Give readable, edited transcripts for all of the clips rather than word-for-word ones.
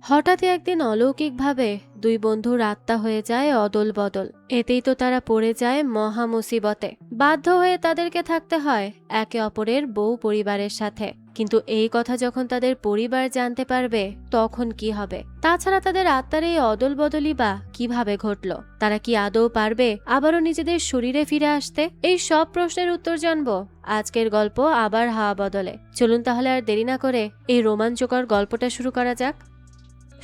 হঠাৎই একদিন অলৌকিকভাবে দুই বন্ধুর আত্মা হয়ে যায় অদল বদল। এতেই তো তারা পড়ে যায় মহা মুসিবতে। বাধ্য হয়ে তাদেরকে থাকতে হয় একে অপরের বউ পরিবারের সাথে। কিন্তু এই কথা যখন তাদের পরিবার জানতে পারবে তখন কি হবে? তাছাড়া তাদের আত্মার এই অদল বদলই বা কিভাবে ঘটলো? তারা কি আদৌ পারবে আবারও নিজেদের শরীরে ফিরে আসতে? এই সব প্রশ্নের উত্তর জানবো আজকের গল্প আবার হাওয়া বদলে। চলুন তাহলে আর দেরি না করে এই রোমাঞ্চকর গল্পটা শুরু করা যাক।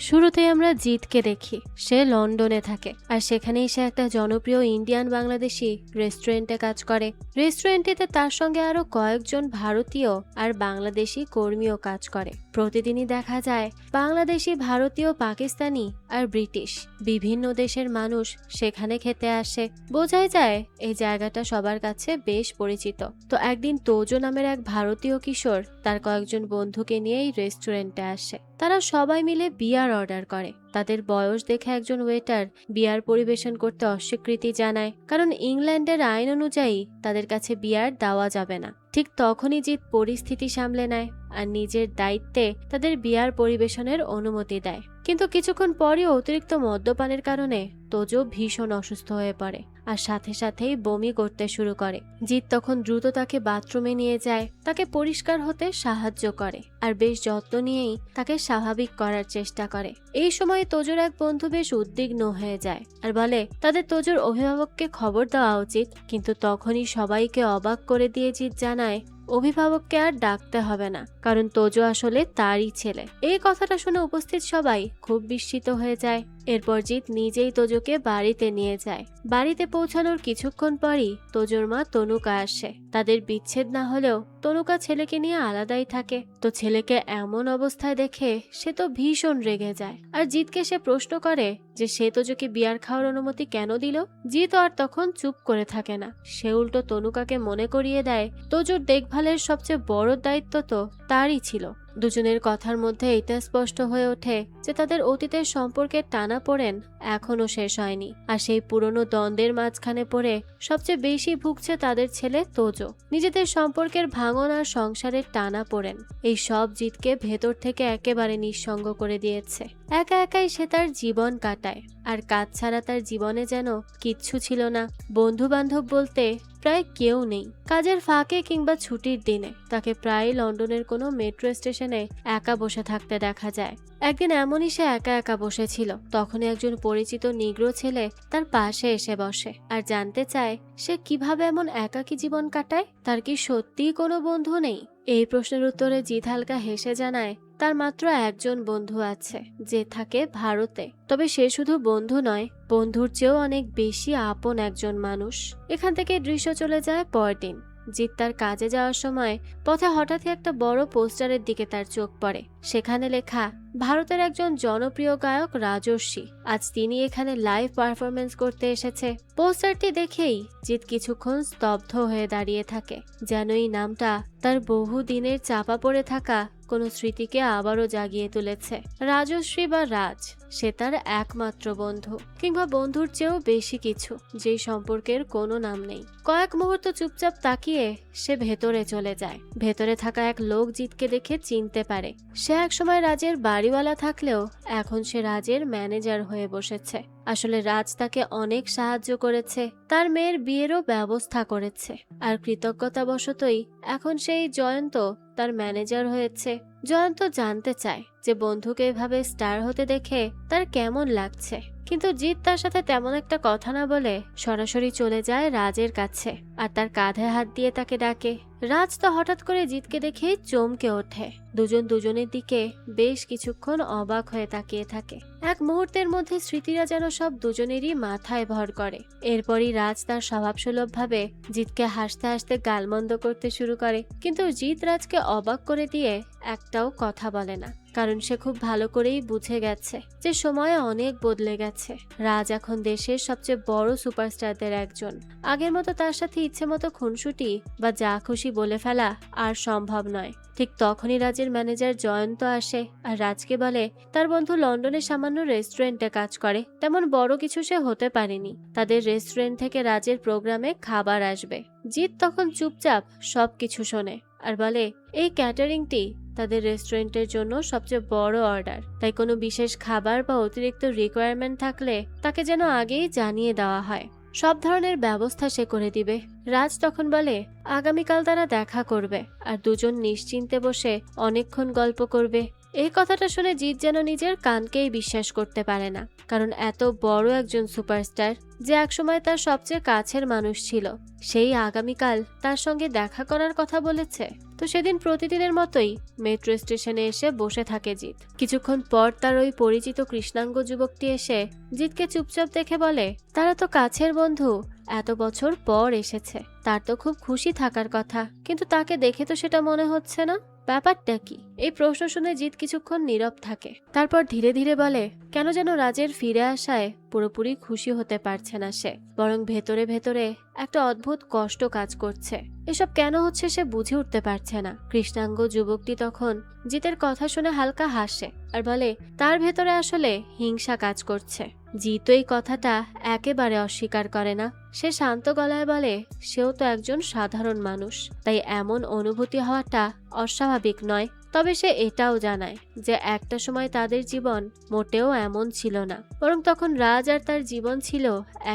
শুরুতে আমরা জিতকে দেখি। সে লন্ডনে থাকে আর সেখানেই সে একটা জনপ্রিয় ইন্ডিয়ান বাংলাদেশি রেস্টুরেন্টে কাজ করে। রেস্টুরেন্টটিতে তার সঙ্গে আরো কয়েকজন ভারতীয় আর বাংলাদেশি কর্মীও কাজ করে। প্রতিদিনই দেখা যায় বাংলাদেশি, ভারতীয়, পাকিস্তানি আর ব্রিটিশ বিভিন্ন দেশের মানুষ সেখানে খেতে আসে। বোঝাই যায় এই জায়গাটা সবার কাছে বেশ পরিচিত। তো একদিন তোজো নামের এক ভারতীয় কিশোর তার কয়েকজন বন্ধুকে নিয়ে এই রেস্টুরেন্টে আসে। তারা সবাই মিলে বিয়ার অর্ডার করে। তাদের বয়স দেখে একজন ওয়েটার বিয়ার পরিবেশন করতে অস্বীকৃতি জানায়, কারণ ইংল্যান্ডের আইন অনুযায়ী তাদের কাছে বিয়ার দেওয়া যাবে না। ঠিক তখনই জিৎ পরিস্থিতি সামলে নেয় আর নিজের দায়িত্বে তাদের বিয়ার পরিবেশনের অনুমতি দেয়। কিন্তু কিছুক্ষণ পরই অতিরিক্ত মদ্যপানের কারণে তোজো ভীষণ অসুস্থ হয়ে পড়ে আর সাথে সাথেই বমি করতে শুরু করে। জিৎ তখন দ্রুত তাকে বাথরুমে নিয়ে যায়, তাকে পরিষ্কার হতে সাহায্য করে আর বেশ যত্ন নিয়েই তাকে স্বাভাবিক করার চেষ্টা করে। এই সময় তোজোর এক বন্ধু বেশ উদ্বিগ্ন হয়ে যায় আর বলে তাদের তোজোর অভিভাবককে খবর দেওয়া উচিত। কিন্তু তখনই সবাইকে অবাক করে দিয়ে জিৎ জানায় অভিভাবককে আর ডাকতে হবে না, কারণ তোজো আসলে তারই ছেলে। এই কথাটা শুনে উপস্থিত সবাই খুব বিস্মিত হয়ে যায়। এরপর জিৎ নিজেই তোজোকে বাড়িতে নিয়ে যায়। বাড়িতে পৌঁছানোর কিছুক্ষণ পরই তোজোর মা তনুকা আসে। তাদের বিচ্ছেদ না হলেও তনুকা ছেলেকে নিয়ে আলাদাই থাকে। তো ছেলেকে এমন অবস্থায় দেখে সে তো ভীষণ রেগে যায় আর জিৎকে সে প্রশ্ন করে যে সে তোজোকে বিয়ার খাওয়ার অনুমতি কেন দিল। জিৎ আর তখন চুপ করে থাকে না, সে উল্টো তনুকাকে মনে করিয়ে দেয় তোজোর দেখভালের সবচেয়ে বড় দায়িত্ব তো তারই ছিল। দুজনের কথার মধ্যে এটা স্পষ্ট হয়ে ওঠে যে তাদের অতীতের সম্পর্কের টানাপোড়েন এখনো শেষ হয়নি। আর সেই পুরনো দ্বন্দ্বের মাঝখানে পড়ে সবচেয়ে বেশি ভুগছে তাদের ছেলে তোজো। নিজেদের সম্পর্কের ভাঙন আর সংসারের টানাপোড়েন এই সব জিতকে ভেতর থেকে একেবারে নিঃসঙ্গ করে দিয়েছে। একা একাই সে তার জীবন কাটায় আর কাজ ছাড়া তার জীবনে যেন কিচ্ছু ছিল না। বন্ধু বান্ধব বলতে প্রায় কেউ নেই। কাজের ফাঁকে কিংবা ছুটির দিনে তাকে প্রায় লন্ডনের কোনো মেট্রো স্টেশনে একা বসে থাকতে দেখা যায়। একদিন এমনই সে একা একা বসেছিল, তখনই একজন পরিচিত নিগ্রো ছেলে তার পাশে এসে বসে আর জানতে চায় সে কিভাবে এমন একাকী জীবন কাটায়। তার কি সত্যিই কোনো বন্ধু নেই? এই প্রশ্নের উত্তরে জিৎ হালকা হেসে জানায় তার মাত্র একজন বন্ধু আছে, যে থাকে ভারতে। তবে সে শুধু বন্ধু নয়, বন্ধুর চেয়েও অনেক বেশি আপন একজন মানুষ। এখান থেকে দৃশ্য চলে যায় পরদিন। জিৎ তার কাজে যাওয়ার সময় পথে হঠাৎই একটা বড় পোস্টারের দিকে তার চোখ পড়ে। সেখানে লেখা ভারতের একজন জনপ্রিয় গায়ক রাজর্ষি, আজ তিনি এখানে লাইভ পারফরমেন্স করতে এসেছে। পোস্টারটি দেখেই জিৎ কিছুক্ষণ স্তব্ধ হয়ে দাঁড়িয়ে থাকে, যেন এই নামটা তার বহু দিনের চাপা পড়ে থাকা কোনো স্মৃতিকে আবারও জাগিয়ে তুলেছে। রাজশ্রী বা রাজ, সে তার একমাত্র বন্ধু, কিংবা বন্ধুর চেয়েও বেশি কিছু, যেই সম্পর্কের কোনো নাম নেই। কয়েক মুহূর্ত চুপচাপ তাকিয়ে সে ভেতরে চলে যায়। ভেতরে থাকা এক লোক জিৎকে দেখে চিনতে পারে। সে একসময় রাজের বাড়িওয়ালা থাকলেও এখন সে রাজের ম্যানেজার হয়ে বসেছে। আসলে রাজ তাকে অনেক সাহায্য করেছে, তার মেয়ের বিয়েরও ব্যবস্থা করেছে, আর কৃতজ্ঞতাবশতই এখন সেই জয়ন্ত তার ম্যানেজার হয়েছে। জয়ন্ত জানতে চায় যে বন্ধুকে এভাবে স্টার হতে দেখে তার কেমন লাগছে, কিন্তু জিৎ তার সাথে তেমন একটা কথা না বলে সরাসরি চলে যায় রাজের কাছে আর তার কাঁধে হাত দিয়ে তাকে ডাকে। রাজ তো হঠাৎ করে জিৎকে দেখে চমকে ওঠে। দুজন দুজনের দিকে বেশ কিছুক্ষণ অবাক হয়ে তাকিয়ে থাকে। এক মুহূর্তের মধ্যে স্মৃতিরা যেন সব দুজনেরই মাথায় ভর করে। এরপরই রাজ তার স্বভাবসুলভ ভাবে জিৎকে হাসতে হাসতে গালমন্দ করতে শুরু করে, কিন্তু জিৎ রাজকে অবাক করে দিয়ে একটাও কথা বলে না, কারণ সে খুব ভালো করেই বুঝে গেছে যে সময় অনেক বদলে গেছে। রাজ এখন দেশের সবচেয়ে বড় সুপারস্টারদের একজন। আগের মতো তার সাথে ইচ্ছে মতো খুনসুটি বা যা খুশি বলে ফেলা আর সম্ভব নয়। ঠিক তখনই রাজের ম্যানেজার জয়ন্ত আসে আর রাজকে বলে তার বন্ধু লন্ডনের সামান্য রেস্টুরেন্টে কাজ করে, তেমন বড় কিছু সে হতে পারেনি। তাদের রেস্টুরেন্ট থেকে রাজের প্রোগ্রামে খাবার আসবে। জিৎ তখন চুপচাপ সবকিছু শোনে আর বলে এই ক্যাটারিংটি তাদের রেস্টুরেন্টের জন্য সবচেয়ে বড় অর্ডার, তাই কোনো বিশেষ খাবার বা অতিরিক্ত রিকোয়ারমেন্ট থাকলে তাকে যেন আগেই জানিয়ে দেওয়া হয়। সব ধরনের ব্যবস্থা সে করে দিবে। রাজ তখন বলে আগামীকাল তারা দেখা করবে আর দুজন নিশ্চিন্তে বসে অনেকক্ষণ গল্প করবে। এই কথাটা শুনে জিৎ যেন নিজের কানকেই বিশ্বাস করতে পারে না, কারণ এত বড় একজন সুপারস্টার যে একসময় তার সবচেয়ে কাছের মানুষ ছিল, সেই আগামীকাল তার সঙ্গে দেখা করার কথা বলেছে। তো সেদিন প্রতিদিনের মতোই মেট্রো স্টেশনে এসে বসে থাকে জিৎ। কিছুক্ষণ পর তার ওই পরিচিত কৃষ্ণাঙ্গ যুবকটি এসে জিৎকে চুপচাপ দেখে বলে তারা তো কাছের বন্ধু, এত বছর পর এসেছে, তার তো খুব খুশি থাকার কথা, কিন্তু তাকে দেখে তো সেটা মনে হচ্ছে না, ব্যাপারটা কি? এই প্রশ্ন শুনে জিৎ কিছুক্ষণ নীরব থাকে, তারপর ধীরে ধীরে বলে কেন যেন রাজের ফিরে আসায় পুরোপুরি খুশি হতে পারছে না সে, বরং ভেতরে ভেতরে একটা অদ্ভুত কষ্ট কাজ করছে। এসব কেন হচ্ছে সে বুঝে উঠতে পারছে না। কৃষ্ণাঙ্গ যুবকটি তখন জিতের কথা শুনে হালকা হাসে আর বলে তার ভেতরে আসলে হিংসা কাজ করছে। জিত এই কথাটা একেবারে অস্বীকার করে না। সে শান্ত গলায় বলে সেও তো একজন সাধারণ মানুষ, তাই এমন অনুভূতি হওয়াটা অস্বাভাবিক নয়। তবে সে এটাও জানায় যে একটা সময় তাদের জীবন মোটেও এমন ছিল না, বরং তখন রাজ আর তার জীবন ছিল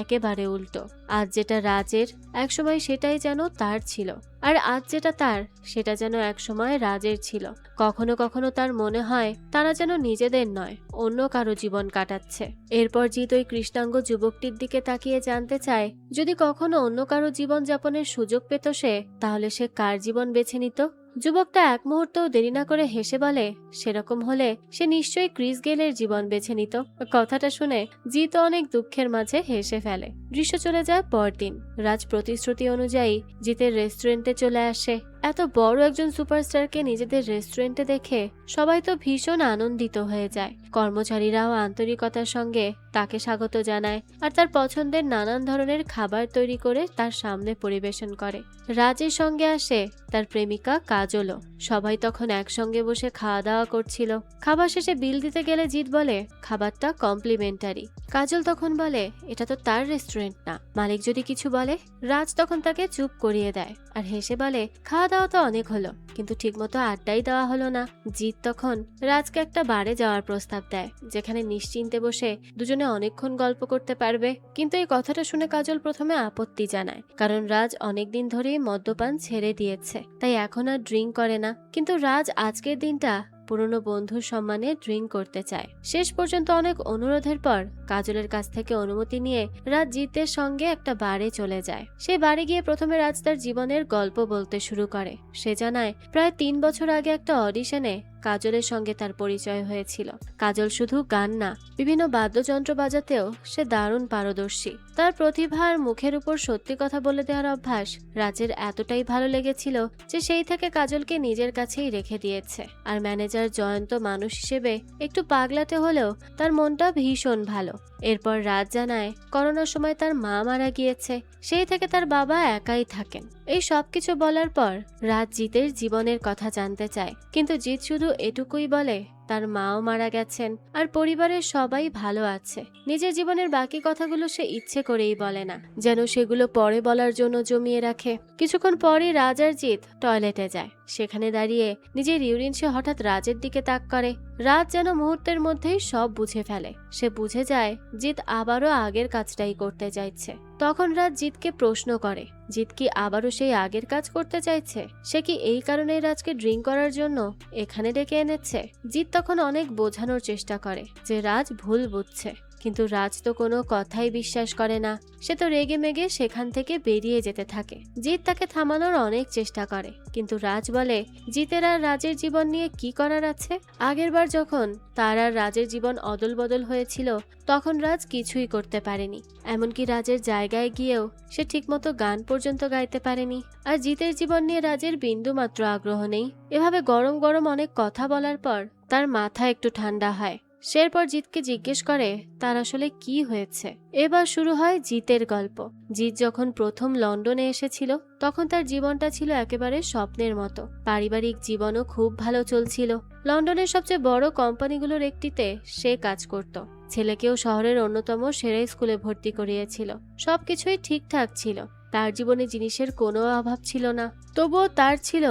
একেবারে উল্টো। আজ যেটা রাজের একসময় সেটাই যেন তার ছিল, আর আজ যেটা তার সেটা যেন একসময় রাজের ছিল। কখনো কখনো তার মনে হয় তারা যেন নিজেদের নয়, অন্য কারো জীবন কাটাচ্ছে। এরপর জিৎ ওই কৃষ্ণাঙ্গ যুবকটির দিকে তাকিয়ে জানতে চায় যদি কখনো অন্য কারো জীবন যাপনের সুযোগ পেত সে, তাহলে সে কার জীবন বেছে নিত। যুবকটা এক মুহূর্তও দেরি না করে হেসে বলে সেরকম হলে সে নিশ্চয়ই ক্রিস গেলের জীবন বেছে নিত। কথাটা শুনে জিৎ অনেক দুঃখের মাঝে হেসে ফেলে। দৃশ্য চলে যায় পরদিন। রাজ প্রতিশ্রুতি অনুযায়ী জিতের রেস্টুরেন্টে চলে আসে। এত বড় একজন সুপারস্টারকে নিজেদের রেস্টুরেন্টে দেখে সবাই তো ভীষণ আনন্দিত হয়ে যায়। কর্মচারীরাও আন্তরিকতার সঙ্গে তাকে স্বাগত জানায় আর তার পছন্দের নানান ধরনের খাবার তৈরি করে তার সামনে পরিবেশন করে। রাজের সঙ্গে আসে তার প্রেমিকা কাজলও। সবাই তখন একসঙ্গে বসে খাওয়া দাওয়া করছিল। খাবার শেষে বিল দিতে গেলে জিৎ বলে খাবারটা কমপ্লিমেন্টারি। কাজল তখন বলে এটা তো তার রেস্টুরেন্ট না, মালিক যদি কিছু বলে। রাজ তখন তাকে চুপ করিয়ে দেয় আর হেসে বলে খাওয়া দাওয়া তো অনেক হলো, কিন্তু ঠিকমতো আড্ডাই দেওয়া হলো না। জিৎ তখন রাজকে একটা বারে যাওয়ার প্রস্তাব দেয় যেখানে নিশ্চিন্তে বসে দুজনে অনেকক্ষণ গল্প করতে পারবে। কিন্তু এই কথাটা শুনে কাজল প্রথমে আপত্তি জানায়, কারণ রাজ অনেকদিন ধরেই মদ্যপান ছেড়ে দিয়েছে, তাই এখন আর ড্রিঙ্ক করে না। কিন্তু রাজ আজকের দিনটা পুরনো বন্ধুর সম্মানে ড্রিঙ্ক করতে চায়। শেষ পর্যন্ত অনেক অনুরোধের পর কাজলের কাছ থেকে অনুমতি নিয়ে রাজ জিতের সঙ্গে একটা বারে চলে যায়। সেই বারে গিয়ে প্রথমে রাজ তার জীবনের গল্প বলতে শুরু করে। সে জানায় প্রায় 3 বছর আগে একটা অডিশনে কাজলের সঙ্গে তার পরিচয় হয়েছিল। কাজল শুধু গান না, বিভিন্ন বাদ্যযন্ত্র বাজাতেও সে দারুণ পারদর্শী। তার প্রতিভা আর মুখের উপর সত্যি কথা বলে দেওয়ার অভ্যাস রাজের এতটাই ভালো লেগেছিল যে সেই থেকে কাজলকে নিজের কাছেই রেখে দিয়েছে। আর ম্যানেজার জয়ন্ত মানুষ হিসেবে একটু পাগলাটে হলেও তার মনটা ভীষণ ভালো। এরপর রাজ জানায় করোনার সময় তার মা মারা গিয়েছে, সেই থেকে তার বাবা একাই থাকেন। এই সবকিছু বলার পর রাজ জিতের জীবনের কথা জানতে চায়, কিন্তু জিৎ শুধু এটুকুই বলে তার মাও মারা গেছেন আর পরিবারের সবাই ভালো আছে। নিজের জীবনের বাকি কথাগুলো সে ইচ্ছে করেই বলে না, যেন সেগুলো পরে বলার জন্য জমিয়ে রাখে। কিছুক্ষণ পরই রাজ আর জিৎ টয়লেটে যায়। সেখানে দাঁড়িয়ে নিজের ইউরিন সে হঠাৎ রাজের দিকে তাক করে। রাজ যেন মুহূর্তের মধ্যেই সব বুঝে ফেলে। সে বুঝে যায় জিৎ আবারও আগের কাজটাই করতে চাইছে। তখন রাজ জিৎকে প্রশ্ন করে জিৎ কি আবারও সেই আগের কাজ করতে চাইছে? সে কি এই কারণেই রাজকে ড্রিঙ্ক করার জন্য এখানে ডেকে এনেছে? জিৎ তখন অনেক বোঝানোর চেষ্টা করে যে রাজ ভুল বুঝছে, কিন্তু রাজ তো কোনো কথাই বিশ্বাস করে না। সে তো রেগে মেগে সেখান থেকে বেরিয়ে যেতে থাকে। জিৎ তাকে থামানোর অনেক চেষ্টা করে, কিন্তু রাজ বলে জিতের আর রাজের জীবন নিয়ে কি করার আছে। আগেরবার যখন তার আর রাজের জীবন অদল বদল হয়েছিল তখন রাজ কিছুই করতে পারেনি, এমনকি রাজের জায়গায় গিয়েও সে ঠিকমতো গান পর্যন্ত গাইতে পারেনি। আর জিতের জীবন নিয়ে রাজের বিন্দুমাত্র আগ্রহ নেই। এভাবে গরম গরম অনেক কথা বলার পর তার মাথা একটু ঠান্ডা হয়। সে এরপর জিতকে জিজ্ঞেস করে তার আসলে কি হয়েছে। এবার শুরু হয় জিতের গল্প। জিত যখন প্রথম লন্ডনে এসেছিল তখন তার জীবনটা ছিল একেবারে স্বপ্নের মতো। পারিবারিক জীবনও খুব ভালো চলছিল। লন্ডনের সবচেয়ে বড় কোম্পানিগুলোর একটিতে সে কাজ করত। ছেলেকেও শহরের অন্যতম সেরা স্কুলে ভর্তি করিয়েছিল। সবকিছুই ঠিকঠাক ছিল। তার জীবনে জিনিসের কোনো অভাব ছিল না। তবুও তার ছিল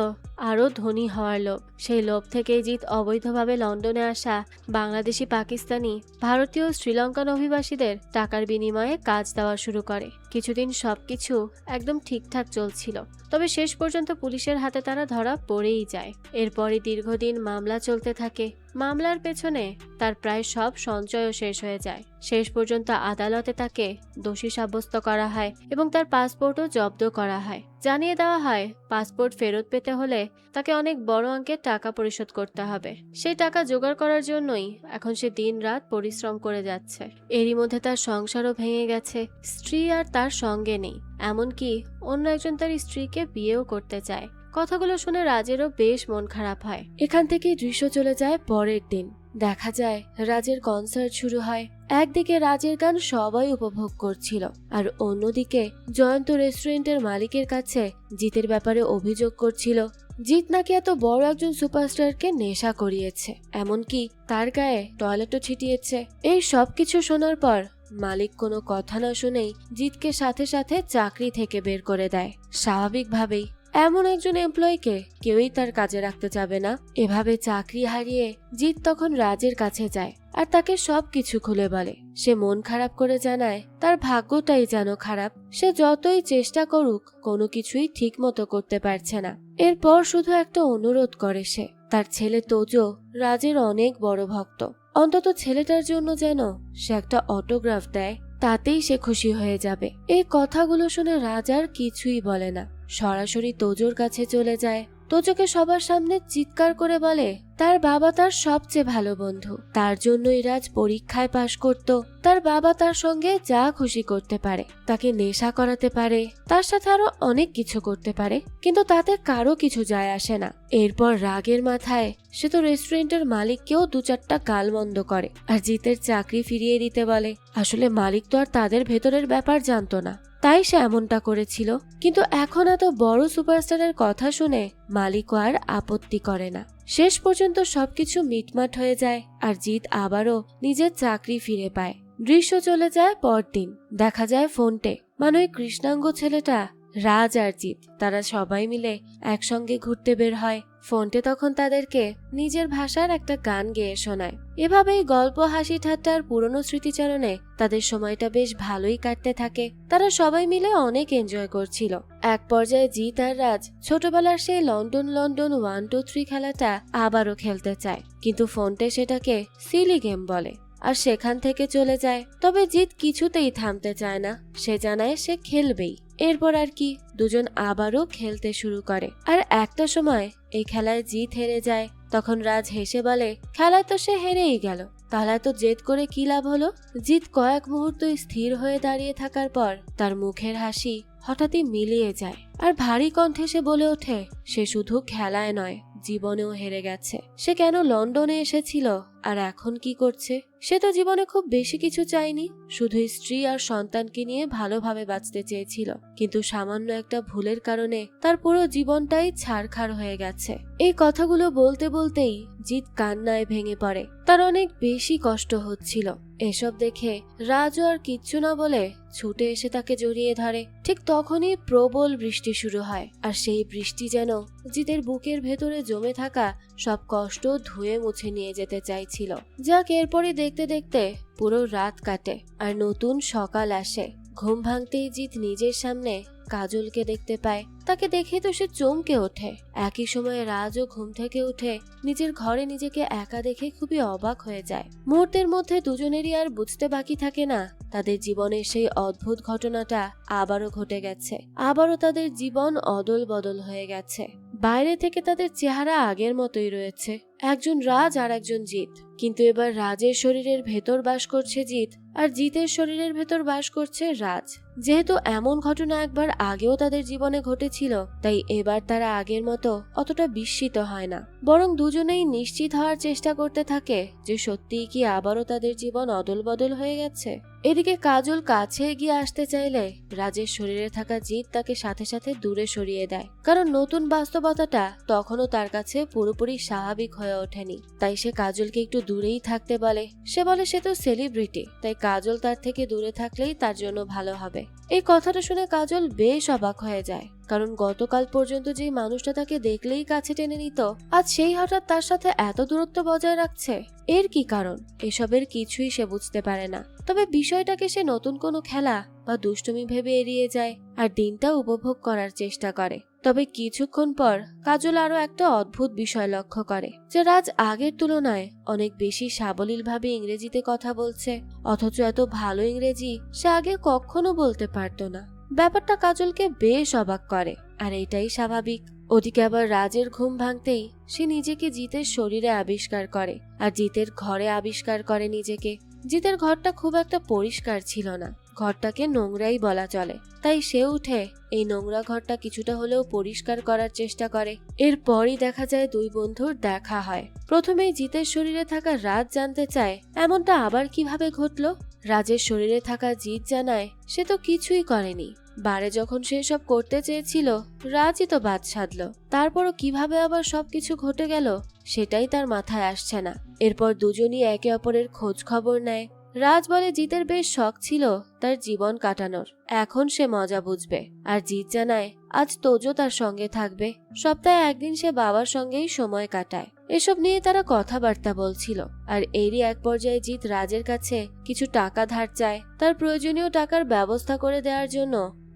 আরও ধনী হওয়ার লোভ। সেই লোভ থেকেই জিৎ অবৈধভাবে লন্ডনে আসা বাংলাদেশি, পাকিস্তানি, ভারতীয়, শ্রীলঙ্কান অভিবাসীদের টাকার বিনিময়ে কাজ দেওয়া শুরু করে। কিছুদিন সবকিছু একদম ঠিকঠাক চলছিল, তবে শেষ পর্যন্ত পুলিশের হাতে তারা ধরা পড়েই যায়। এরপরই দীর্ঘদিন মামলা চলতে থাকে। মামলার পেছনে তার প্রায় সব সঞ্চয়ও শেষ হয়ে যায়। শেষ পর্যন্ত আদালতে তাকে দোষী সাব্যস্ত করা হয় এবং তার পাসপোর্টও জব্দ করা হয়। জানিয়ে দেওয়া হয় পাসপোর্ট ফেরত পেতে হলে তাকে অনেক বড় অঙ্কের টাকা পরিশোধ করতে হবে। সেই টাকা জোগাড় করার জন্যই এখন সে দিনরাত পরিশ্রম করে যাচ্ছে। এরই মধ্যে তার সংসারও ভেঙে গেছে। স্ত্রী আর তার সঙ্গে নেই, এমনকি অন্য একজন তার স্ত্রীকে বিয়েও করতে চায়। কথাগুলো শুনে রাজেরও বেশ মন খারাপ হয়। এখান থেকেই দৃশ্য চলে যায় পরের দিন। দেখা যায় রাজের কনসার্ট শুরু হয়। একদিকে রাজের গান সবাই উপভোগ করছিল, আর অন্যদিকে জয়ন্ত রেস্টুরেন্টের মালিকের কাছে জিতের ব্যাপারে অভিযোগ করছিল। জিত নাকি এত বড় একজন সুপারস্টারকে নেশা করিয়েছে, এমনকি তার গায়ে টয়লেটও ছিটিয়েছে। এই সব কিছু শোনার পর মালিক কোনো কথা না শুনেই জিতকে সাথে সাথে চাকরি থেকে বের করে দেয়। স্বাভাবিকভাবেই এমন একজন এমপ্লয়িকে কেউই তার কাজে রাখতে যাবে না। এভাবে চাকরি হারিয়ে জিত তখন রাজের কাছে যায় আর তাকে সবকিছু খুলে বলে। সে মন খারাপ করে জানায় তার ভাগ্যটাই যেন খারাপ। সে যতই চেষ্টা করুক কোনো কিছুই ঠিক মতো করতে পারছে না। এরপর শুধু একটা অনুরোধ করে সে, তার ছেলে তোজো রাজের অনেক বড় ভক্ত, অন্তত ছেলেটার জন্য যেন সে একটা অটোগ্রাফ দেয়, তাতেই সে খুশি হয়ে যাবে। এই কথাগুলো শুনে রাজ আর কিছুই বলে না, সরাসরি তোজোর কাছে চলে যায়। তোজোকে সবার সামনে চিৎকার করে বলে তার বাবা তার সবচেয়ে ভালো বন্ধু, তার জন্যই রাজ পরীক্ষায় পাশ করত। তার বাবা তার সঙ্গে যা খুশি করতে পারে, তাকে নেশা করাতে পারে, তার সাথে আরো অনেক কিছু করতে পারে, কিন্তু তাতে কারো কিছু যায় আসে না। এরপর রাগের মাথায় সে তো রেস্টুরেন্টের মালিককেও দু চারটা গালমন্দ করে আর জিতের চাকরি ফিরিয়ে দিতে বলে। আসলে মালিক তো আর তাদের ভেতরের ব্যাপার জানতো না, তাই সে এমনটা করেছিল। কিন্তু এখন এত বড় সুপারস্টারের কথা শুনে মালিকও আর আপত্তি করে না। শেষ পর্যন্ত সবকিছু মিটমাট হয়ে যায় আর জিত আবারও নিজের চাকরি ফিরে পায়। দৃশ্য চলে যায় পরদিন। দেখা যায় ফোনটে, মানে ওই কৃষ্ণাঙ্গ ছেলেটা, রাজ আর জিত তারা সবাই মিলে একসঙ্গে ঘুরতে বের হয়। ফোনটে তখন তাদেরকে নিজের ভাষার একটা গান গেয়ে শোনায়। এভাবেই গল্প, হাসি ঠাট্টা আর পুরনো স্মৃতিচারণে তাদের সময়টা বেশ ভালোই কাটতে থাকে। তারা সবাই মিলে অনেক এনজয় করছিল। এক পর্যায়ে জিত আর রাজ ছোটবেলার সেই লন্ডন লন্ডন 1, 2, 3 খেলাটা আবারও খেলতে চায়, কিন্তু ফোনটে সেটাকে সিলি গেম বলে আর সেখান থেকে চলে যায়। তবে জিত কিছুতেই থামতে চায় না, সে জানায় সে খেলবেই। এরপর আর কি, দুজন আবারও খেলতে শুরু করে। আর একটা সময় এই খেলায় জিত হেরে যায়। তখন রাজ হেসে বলে খেলায় তো সে হেরেই গেল, তাহলে তো জেদ করে কি লাভ হলো। জিত কয়েক মুহূর্ত স্থির হয়ে দাঁড়িয়ে থাকার পর তার মুখের হাসি হঠাৎই মিলিয়ে যায় আর ভারী কণ্ঠে সে বলে ওঠে সে শুধু খেলায় নয়, জীবনেও হেরে গেছে। সে কেন লন্ডনে এসেছিল আর এখন কি করছে? সে তো জীবনে খুব বেশি কিছু চায়নি, শুধু স্ত্রী আর সন্তানকে নিয়ে ভালোভাবে বাঁচতে চেয়েছিল। কিন্তু সামান্য একটা ভুলের কারণে তার পুরো জীবনটাই ছারখার হয়ে গেছে। এই কথাগুলো বলতে বলতেই জিত কান্নায় ভেঙে পড়ে। তার অনেক বেশি কষ্ট হচ্ছিল। এসব দেখে রাজু আর কিচ্ছু না বলে ছুটে এসে তাকে জড়িয়ে ধরে। ঠিক তখনই প্রবল বৃষ্টি শুরু হয় আর সেই বৃষ্টি যেন জিতের বুকের ভেতরে জমে থাকা সব কষ্ট ধুয়ে মুছে নিয়ে যেতে চাইছিল। যাক, এরপরে দেখতে দেখতে পুরো রাত কাটে আর নতুন সকাল আসে। ঘুম ভাঙতেই জিত নিজের সামনে কাজলকে দেখতে পায়। তাকে দেখে তো সে চমকে ওঠে। একই সময়ে রাজও ঘুম থেকে উঠে নিজের ঘরে নিজেকে একা দেখে খুবই অবাক হয়ে যায়। মুহূর্তের মধ্যে দুজনেরই আর বুঝতে বাকি থাকে না তাদের জীবনের সেই অদ্ভুত ঘটনাটা আবারও ঘটে গেছে। আবারও তাদের জীবন অদল বদল হয়ে গেছে। বাইরে থেকে তাদের চেহারা আগের মতোই রয়েছে, একজন রাজ আর একজন জিত। কিন্তু এবার রাজের শরীরের ভেতর বাস করছে জিত আর জিতের শরীরের ভেতর বাস করছে রাজ। যেহেতু এমন ঘটনা একবার আগেও তাদের জীবনে ঘটেছিল, তাই এবার তারা আগের মতো অতটা বিস্মিত হয় না, বরং দুজনেই নিশ্চিত হওয়ার চেষ্টা করতে থাকে যে সত্যিই কি আবারও তাদের জীবন অদল বদল হয়ে গেছে। এদিকে কাজল কাছে এগিয়ে আসতে চাইলে রাজের শরীরে থাকা জিত তাকে সাথে সাথে দূরে সরিয়ে দেয়, কারণ নতুন বাস্তবতাটা তখনও তার কাছে পুরোপুরি স্বাভাবিক হয়ে ওঠেনি। তাই সে কাজলকে একটু দূরেই থাকতে বলে। সে বলে সে তো সেলিব্রিটি, তাই কাজল তার থেকে দূরে থাকলেই তার জন্য ভালো হবে। এই কথাটা শুনে কাজল বেশ অবাক হয়ে যায়, কারণ গতকাল পর্যন্ত যে মানুষটা তাকে দেখলেই কাছে টেনে নিত, আজ সেই হঠাৎ তার সাথে এত দূরত্ব বজায় রাখছে। এর কি কারণ? এসবের কিছুই সে বুঝতে পারে না। তবে বিষয়টাকে সে নতুন কোনো খেলা বা দুষ্টুমি ভেবে এড়িয়ে যায় আর দিনটা উপভোগ করার চেষ্টা করে। তবে কিছুক্ষণ পর কাজল আরো একটা অদ্ভুত বিষয় লক্ষ্য করে, যে রাজ আগের তুলনায় অনেক বেশি সাবলীলভাবে ইংরেজিতে কথা বলছে, অথচ এত ভালো ইংরেজি সে আগে কখনো বলতে পারতো না। ব্যাপারটা কাজলকে বেশ অবাক করে, আর এটাই স্বাভাবিক। ওদিকে আবার রাজের ঘুম ভাঙতেই সে নিজেকে জিতের শরীরে আবিষ্কার করে, আর জিতের ঘরে আবিষ্কার করে নিজেকে। জিতের ঘরটা খুব একটা পরিষ্কার ছিল না, ঘরটাকে নোংরাই বলা চলে। তাই সে উঠে এই নোংরা ঘরটা কিছুটা হলেও পরিষ্কার করার চেষ্টা করে। এরপরই দেখা যায় দুই বন্ধুর দেখা হয়। প্রথমেই জিতের শরীরে থাকা রাজ জানতে চায় এমনটা আবার কিভাবে ঘটলো। রাজের শরীরে থাকা জিত জানায় সে তো কিছুই করেনি, বারে যখন সে সব করতে চেয়েছিল রাজই তো বাদ সাধলো। তারপরও কিভাবে আবার সবকিছু ঘটে গেল সেটাই তার মাথায় আসছে না। এরপর দুজনই একে অপরের খোঁজ খবর নেয়। রাজ বলে জিতের বেশ শখ ছিল তার জীবন কাটানোর, এখন সে মজা বুঝবে। আর জিত জানায় আজ তোজো তার সঙ্গে থাকবে, সপ্তাহে একদিন সে বাবার সঙ্গেই সময় কাটায়। এসব নিয়ে তারা কথাবার্তা বলছিল, আর এরই এক পর্যায়ে জিত রাজের কাছে কিছু টাকা ধার চায়। তার প্রয়োজনীয় টাকার ব্যবস্থা করে দেওয়ার জন্য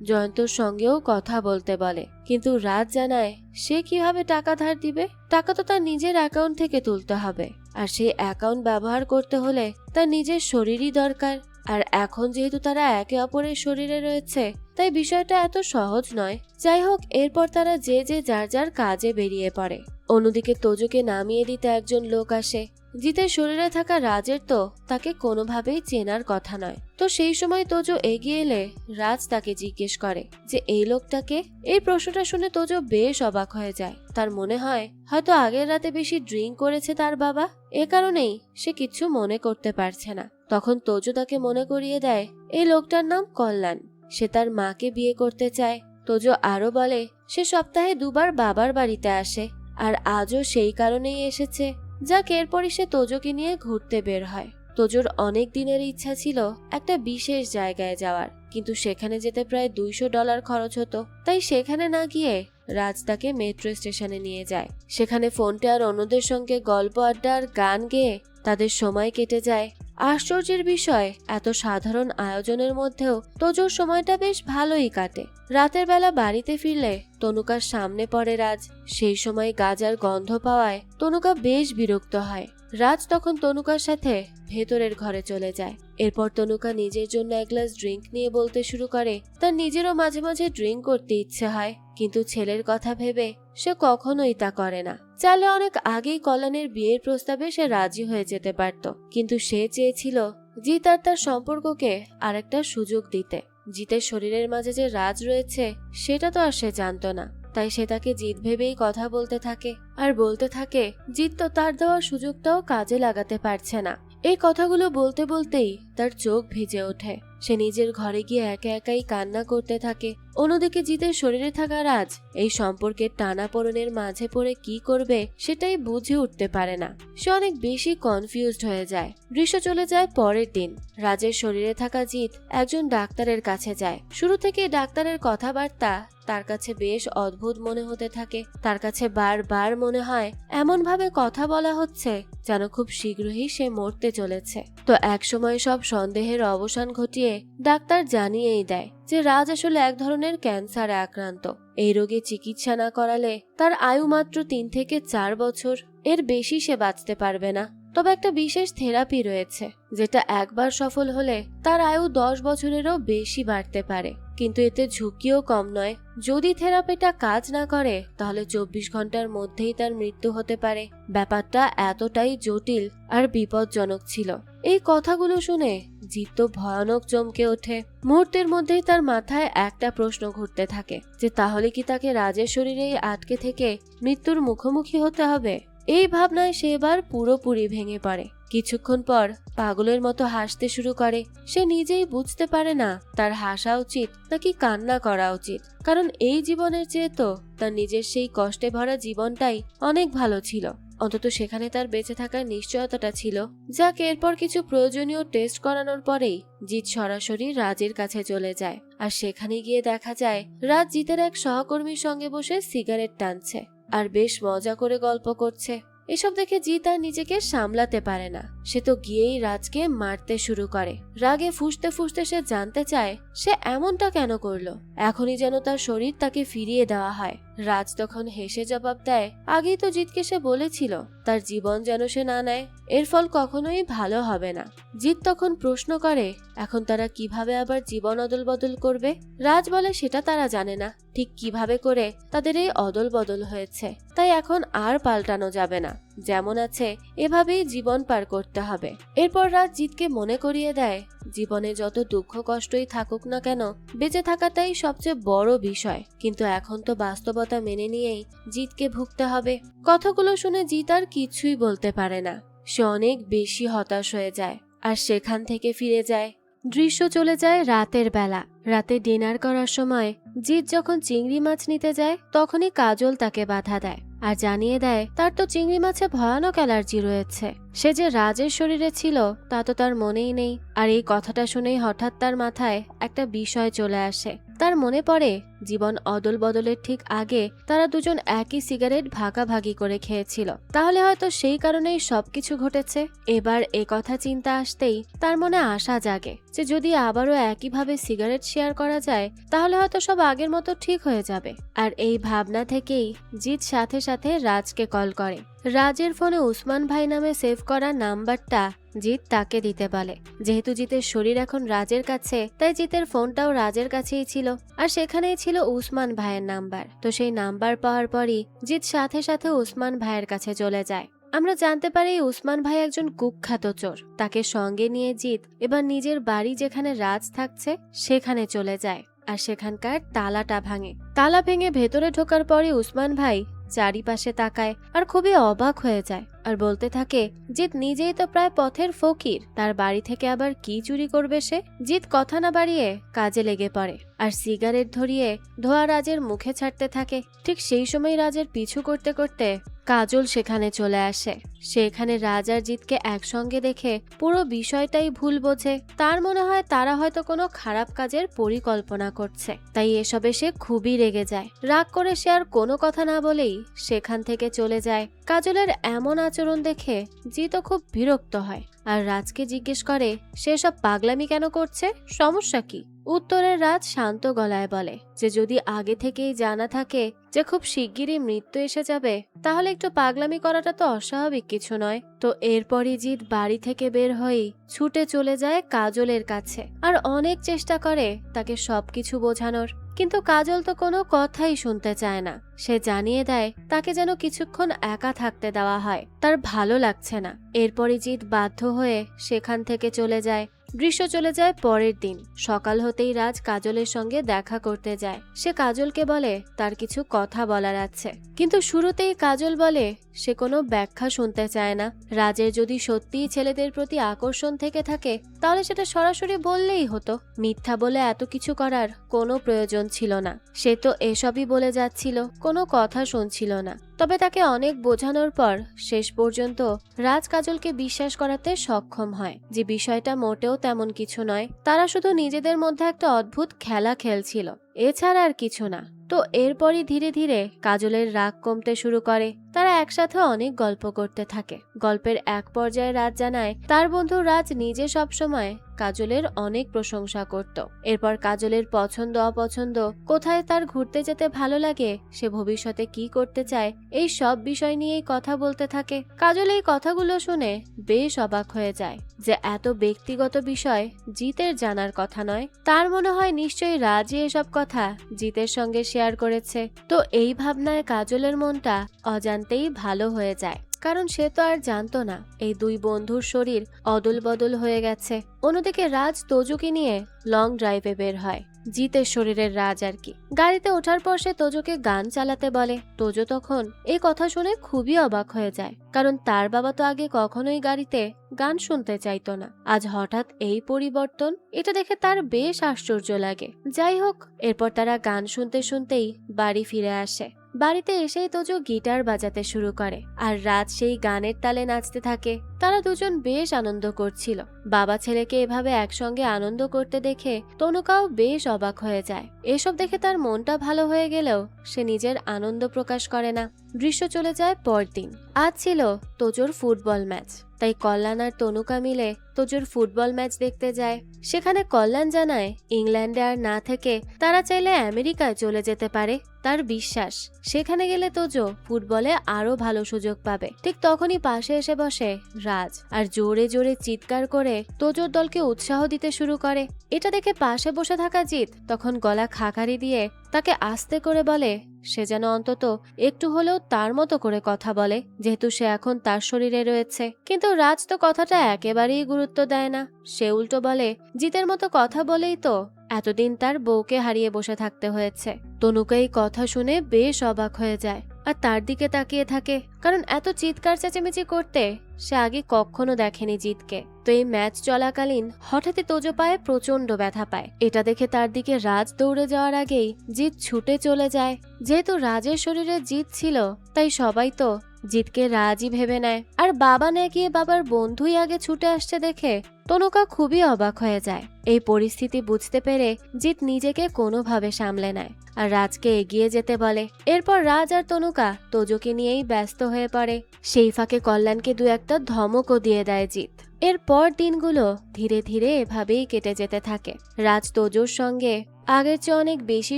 জয়ন্তর সঙ্গেও কথা বলতে বলে, কিন্তু রাজ জানায় সে কিভাবে টাকা ধার দিবে, টাকা তো তার নিজের অ্যাকাউন্ট থেকে তুলতে হবে, আর সেই অ্যাকাউন্ট ব্যবহার করতে হলে তার নিজের শরীরই দরকার। আর এখন যেহেতু তারা একে অপরের শরীরে রয়েছে তাই বিষয়টা এত সহজ নয়। যাই হোক, এরপর তারা যে যার যার কাজে বেরিয়ে পড়ে। অন্যদিকে তোজোকে নামিয়ে দিতে একজন লোক আসে। জিতের শরীরে থাকা রাজের তো তাকে কোনোভাবেই চেনার কথা নয়, তো সেই সময় তোজো এগিয়ে এলে রাজ তাকে জিজ্ঞেস করে যে এই লোকটাকে। এই প্রশ্নটা শুনে তোজো বেশ অবাক হয়ে যায়। তার মনে হয় হয়তো আগের রাতে বেশি ড্রিঙ্ক করেছে তার বাবা, এ কারণেই সে কিছু মনে করতে পারছে না। তখন তোজো তাকে মনে করিয়ে দেয় এই লোকটার নাম কল্যাণ, সে তার মাকে বিয়ে করতে চায়। তোজো আরো বলে সে সপ্তাহে 2 বার বাবার বাড়িতে আসে, আর আজও সেই কারণেই এসেছে। যাক, এরপরই সে তোজোকে নিয়ে ঘুরতে বের হয়। তোজোর অনেক দিনের ইচ্ছা ছিল একটা বিশেষ জায়গায় যাওয়ার, কিন্তু সেখানে যেতে প্রায় $200 খরচ হতো। তাই সেখানে না গিয়ে রাজ তাকে মেট্রো স্টেশনে নিয়ে যায়। সেখানে ফোনটে আর অন্যদের সঙ্গে গল্প আড্ডা আর গান গেয়ে তাদের সময় কেটে যায়। আশ্চর্যের বিষয়, এত সাধারণ আয়োজনের মধ্যেও তোজোর সময়টা বেশ ভালোই কাটে। রাতের বেলা বাড়িতে ফিরলে তনুকার সামনে পড়ে রাজ। সেই সময় গাঁজার গন্ধ পাওয়ায় তনুকা বেশ বিরক্ত হয়। রাজ তখন তনুকার সাথে ভেতরের ঘরে চলে যায়। এরপর তনুকা নিজের জন্য এক গ্লাস ড্রিঙ্ক নিয়ে বলতে শুরু করে তার নিজেরও মাঝে মাঝে ড্রিঙ্ক করতে ইচ্ছে হয়, কিন্তু ছেলের কথা ভেবে সে কখনোই তা করে না। চাইলে অনেক আগেই কল্যাণের বিয়ের প্রস্তাবে সে রাজি হয়ে যেতে পারত, কিন্তু সে চেয়েছিল জিত আর তার সম্পর্ককে আরেকটা সুযোগ দিতে। জিতের শরীরের মাঝে যে রাজ রয়েছে সেটা তো আর সে জানতো না। তাই সে তাকে জিত ভেবেই কথা বলতে থাকে, আর বলতে থাকে জিত তো তার দেওয়ার সুযোগটাও কাজে লাগাতে পারছে না। এই কথাগুলো বলতে বলতেই তার চোখ ভিজে ওঠে। সে নিজের ঘরে গিয়ে একা একাই কান্না করতে থাকে। অন্যদিকে জিতের শরীরে থাকা রাজ এই সম্পর্কের টানাপোড়েনের মাঝে পড়ে কি করবে সেটাই বুঝে উঠতে পারে না। সে অনেক বেশি কনফিউজড হয়ে যায়। দৃশ্য চলে যায় পরের দিন। রাজের শরীরে থাকা জিত একজন ডাক্তারের কাছে যায়। শুরু থেকে ডাক্তারের কথাবার্তা তার কাছে বেশ অদ্ভুত মনে হতে থাকে। তার কাছে বারবার মনে হয় এমন ভাবে কথা বলা হচ্ছে যেন খুব শীঘ্রই সে মরতে চলেছে। তো একসময় সব সন্দেহের অবসান ঘটিয়ে ডাক্তার জানিয়েই দেয় যে রাজ আসলে এক ধরনের ক্যান্সারে আক্রান্ত। এই রোগে চিকিৎসা না করালে তার আয়ু মাত্র 3 থেকে 4 বছর, এর বেশি সে বাঁচতে পারবে না। তবে একটা বিশেষ থেরাপি রয়েছে যেটা একবার সফল হলে তার আয়ু 10 বছরেরও বেশি বাড়তে পারে, কিন্তু এতে ঝুঁকিও কম নয়। যদি থেরাপিটা কাজ না করে তাহলে 24 ঘন্টার মধ্যেই তার মৃত্যু হতে পারে। ব্যাপারটা এতটাই জটিল আর বিপজ্জনক ছিল। এই কথাগুলো শুনে জিত তো ভয়ানক চমকে ওঠে। মুহূর্তের মধ্যেই তার মাথায় একটা প্রশ্ন ঘুরতে থাকে যে তাহলে কি তাকে রাজের শরীরেই আটকে থেকে মৃত্যুর মুখোমুখি হতে হবে। এই ভাবনায় সে এবার পুরোপুরি ভেঙে পড়ে। কিছুক্ষণ পর পাগলের মতো হাসতে শুরু করে। সে নিজেই বুঝতে পারে না তার হাসা উচিত নাকি কান্না করা উচিত, কারণ এই জীবনের চেয়ে তো তার নিজের সেই কষ্টে ভরা জীবনটাই অনেক ভালো ছিল। অন্তত সেখানে তার বেঁচে থাকার নিশ্চয়তাটা ছিল। যাক, এরপর কিছু প্রয়োজনীয় টেস্ট করানোর পরেই জিৎ সরাসরি রাজের কাছে চলে যায়। আর সেখানে গিয়ে দেখা যায় রাজ জিতের এক সহকর্মীর সঙ্গে বসে সিগারেট টানছে আর বেশ মজা করে গল্প করছে। এসব দেখে জিৎ আর নিজেকে সামলাতে পারে না। সে তো গিয়েই রাজকে মারতে শুরু করে। রাগে ফুঁসতে ফুঁসতে সে জানতে চায় সে এমনটা কেন করলো। এখনই যেন তার শরীর তাকে ফিরিয়ে দেওয়া হয়। রাজ তখন হেসে জবাব দেয়, আগেই তো জিৎকে সে বলেছিল তার জীবন যেন সে না নেয়, এর ফল কখনোই ভালো হবে না। জিৎ তখন প্রশ্ন করে, এখন তারা কিভাবে আবার জীবন অদল বদল করবে? রাজ বলে সেটা তারা জানে না, ঠিক কিভাবে করে তাদের এই অদল বদল হয়েছে, তাই এখন আর পাল্টানো যাবে না। যেমন আছে এভাবেই জীবন পার করতে হবে। এরপর রাজ জিৎকে মনে করিয়ে দেয়, জীবনে যত দুঃখ কষ্টই থাকুক না কেন, বেঁচে থাকাটাই সবচেয়ে বড় বিষয়। কিন্তু এখন তো বাস্তবতা মেনে নিয়েই জিৎকে ভুগতে হবে। কথাগুলো শুনে জিৎ আর কিছুই বলতে পারে না। সে অনেক বেশি হতাশ হয়ে যায় আর সেখান থেকে ফিরে যায়। দৃশ্য চলে যায় রাতের বেলা। রাতে ডিনার করার সময় জিৎ যখন চিংড়ি মাছ নিতে যায় তখনই কাজল তাকে বাধা দেয় আর জানিয়ে দেয় তার তো চিংড়ি মাছে ভয়ানক অ্যালার্জি রয়েছে। সে যে রাজের শরীরে ছিল তা তো তার মনেই নেই। আর এই কথাটা শুনেই হঠাৎ তার মাথায় একটা বিষয় চলে আসে। তার মনে পড়ে জীবন অদল বদলের ঠিক আগে তারা দুজন একই সিগারেট ভাগাভাগি করে খেয়েছিল। তাহলে হয়তো সেই কারণেই সবকিছু ঘটেছে। এবার এ কথা চিন্তা আসতেই তার মনে আশা জাগে যে যদি আবারও একইভাবে সিগারেট শেয়ার করা যায় তাহলে হয়তো সব আগের মতো ঠিক হয়ে যাবে। আর এই ভাবনা থেকেই জিৎ সাথে সাথে রাজকে কল করে। রাজের ফোনে উসমান ভাই নামে সেভ করা নাম্বারটা জিৎ তাকে দিতে বলে। যেহেতু জিতের শরীর এখন রাজের কাছে, তাই জিতের ফোনটাও রাজের কাছেই ছিল আর সেখানেই ছিল উসমান ভাইয়ের নাম্বার। তো সেই নাম্বার পাওয়ার পরই জিৎ সাথে সাথে উসমান ভাইয়ের কাছে চলে যায়। আমরা জানতে পারি উসমান ভাই একজন কুখ্যাত চোর। তাকে সঙ্গে নিয়ে জিৎ এবার নিজের বাড়ি যেখানে রাজ থাকছে সেখানে চলে যায় আর সেখানকার তালাটা ভাঙে। তালা ভেঙে ভেতরে ঢোকার পরই উসমান ভাই চারিপাশে তাকায় আর খুবই অবাক হয়ে যায় আর বলতে থাকে, জিৎ নিজেই তো প্রায় পথের ফকির, তার বাড়ি থেকে আবার কি চুরি করবে সে? জিৎ কথা না বাড়িয়ে কাজে লেগে পড়ে আর সিগারেট ধরিয়ে ধোয়া রাজের মুখে ছাড়তে থাকে। ঠিক সেই সময় রাজের পিছু করতে করতে কাজল সেখানে চলে আসে। সেখানে রাজ আর জিৎকে একসঙ্গে দেখে পুরো বিষয়টাই ভুল বোঝে। তার মনে হয় তারা হয়তো কোনো খারাপ কাজের পরিকল্পনা করছে, তাই এসবে সে খুবই রেগে যায়। রাগ করে সে আর কোনো কথা না বলেই সেখান থেকে চলে যায়। কাজলের এমন আচরণ দেখে জিৎও খুব বিরক্ত হয় আর রাজকে জিজ্ঞেস করে সে সব পাগলামি কেন করছে, সমস্যা কি? উত্তরে রাজ শান্ত গলায় বলে যে যদি আগে থেকেই জানা থাকে যে খুব শিগগিরই মৃত্যু এসে যাবে তাহলে একটু পাগলামি করাটা তো অস্বাভাবিক কিছু নয়। তো এরপরই জিৎ বাড়ি থেকে বের হয়েই ছুটে চলে যায় কাজলের কাছে আর অনেক চেষ্টা করে তাকে সবকিছু বোঝানোর, কিন্তু কাজল তো কোনো কথাই শুনতে চায় না। সে জানিয়ে দেয় তাকে যেন কিছুক্ষণ একা থাকতে দেওয়া হয়, তার ভালো লাগছে না। এরপরই জিৎ বাধ্য হয়ে সেখান থেকে চলে যায়। দৃশ্য চলে যায় পরের দিন। সকাল হতেই রাজ কাজলের সঙ্গে দেখা করতে যায়। সে কাজলকে বলে তার কিছু কথা বলার আছে, কিন্তু শুরুতেই কাজল বলে সে কোনো ব্যাখ্যা শুনতে চায় না। রাজের যদি সত্যিই ছেলেদের প্রতি আকর্ষণ থেকে থাকে তাহলে সেটা সরাসরি বললেই হতো। মিথ্যা বলে এত কিছু করার কোনো প্রয়োজন ছিল না। সে তো এসবই বলে যাচ্ছিল, কোনো কথা শুনছিল না। তবে তাকে অনেক বোঝানোর পর শেষ পর্যন্ত রাজ কাজলকে বিশ্বাস করাতে সক্ষম হয় যে বিষয়টা মোটেও তেমন কিছু নয়। তারা শুধু নিজেদের মধ্যে একটা অদ্ভুত খেলা খেলছিল, এছাড়া আর কিছু না। তো এরপরই ধীরে ধীরে কাজলের রাগ কমতে শুরু করে। তারা একসাথে অনেক গল্প করতে থাকে। গল্পের এক পর্যায়ে রাজ জানায় তার বন্ধু রাজ নিজে সবসময় কাজলের অনেক প্রশংসা করত। এরপর কাজলের পছন্দ অপছন্দ, কোথায় তার ঘুরতে যেতে ভালো লাগে, সে ভবিষ্যতে কি করতে চায়, এই সব বিষয় নিয়েই কথা বলতে থাকে। কাজল এই কথাগুলো শুনে বেশ অবাক হয়ে যায় যে এত ব্যক্তিগত বিষয় জিতের জানার কথা নয়। তার মনে হয় নিশ্চয়ই রাজই এসব কথা জিতের সঙ্গে শেয়ার করেছে। তো এই ভাবনায় কাজলের মনটা অজান্তেই ভালো হয়ে যায়, কারণ সে তো আর জানতো না এই দুই বন্ধুর শরীর অদল বদল হয়ে গেছে। অন্যদিকে রাজ তোজুকে নিয়ে লং ড্রাইভে বের হয়। জিতের শরীরের রাজ আর কি। গাড়িতে ওঠার পর সে তোজোকে গান চালাতে বলে। তোজো তখন এই কথা শুনে খুবই অবাক হয়ে যায়, কারণ তার বাবা তো আগে কখনোই গাড়িতে গান শুনতে চাইতো না। আজ হঠাৎ এই পরিবর্তন, এটা দেখে তার বেশ আশ্চর্য লাগে। যাই হোক, এরপর তারা গান শুনতে শুনতেই বাড়ি ফিরে আসে। বাড়িতে এসেই তোজো গিটার বাজাতে শুরু করে আর রাজ সেই গানের তালে নাচতে থাকে। তারা দুজন বেশ আনন্দ করছিল। বাবা ছেলেকে এভাবে একসঙ্গে আনন্দ করতে দেখে তনুকাও বেশ অবাক হয়ে যায়। এসব দেখে তার মনটা ভালো হয়ে গেলেও সে নিজের আনন্দ প্রকাশ করে না। দৃশ্য চলে যায় পরদিন। আজ ছিল তোজোর ফুটবল ম্যাচ, তাই কল্যাণ আর তনুকা মিলে তোজোর ফুটবল ম্যাচ দেখতে যায়। সেখানে কল্যাণ জানায় ইংল্যান্ডে আর না থেকে তারা চাইলে আমেরিকায় চলে যেতে পারে। তার বিশ্বাস সেখানে গেলে তোজো ফুটবলে আরো ভালো সুযোগ পাবে। ঠিক তখনই পাশে এসে বসে রাজ আর জোরে জোরে চিৎকার করে তোজোর দলকে উৎসাহ দিতে শুরু করে। এটা দেখে পাশে বসে থাকা জিৎ তখন গলা খাকারি দিয়ে তাকে আস্তে করে বলে সে যেন অন্তত একটু হলেও তার মতো করে কথা বলে, যেহেতু সে এখন তার শরীরে রয়েছে। কিন্তু রাজ তো কথাটা একেবারেই গুরুত্ব দেয় না। সে উল্টো বলে জিতের মতো কথা বলেই তো এতদিন তার বউকে হারিয়ে বসে থাকতে হয়েছে। তনুকা এই কথা শুনে বেশ অবাক হয়ে যায় আর তার দিকে তাকিয়ে থাকে, কারণ এত চিৎকার চেঁচামেচি করতে সে আগে কখনো দেখেনি জিতকে। তো এই ম্যাচ চলাকালীন হঠাৎই তোজো পায়ে প্রচন্ড ব্যথা পায়। এটা দেখে তার দিকে রাজ দৌড়ে যাওয়ার আগেই জিত ছুটে চলে যায়। যেহেতু রাজের শরীরে জিত ছিল তাই সবাই তো জিতকে রাজই ভেবে নেয়। আর বাবা না গিয়ে বাবার বন্ধুই আগে ছুটে আসছে দেখে তনুকা খুবই অবাক হয়ে যায়। এই পরিস্থিতি বুঝতে পেরে জিত নিজেকে কোনোভাবে সামলে নেয় আর রাজকে এগিয়ে যেতে বলে। এরপর রাজ আর তনুকা তোজোকে নিয়েই ব্যস্ত হয়ে পড়ে। সেই ফাঁকে কল্যাণকে দু একটা ধমকও দিয়ে দেয় জিত। এরপর দিনগুলো ধীরে ধীরে এভাবেই কেটে যেতে থাকে। রাজ তোজোর সঙ্গে আগের চেয়ে অনেক বেশি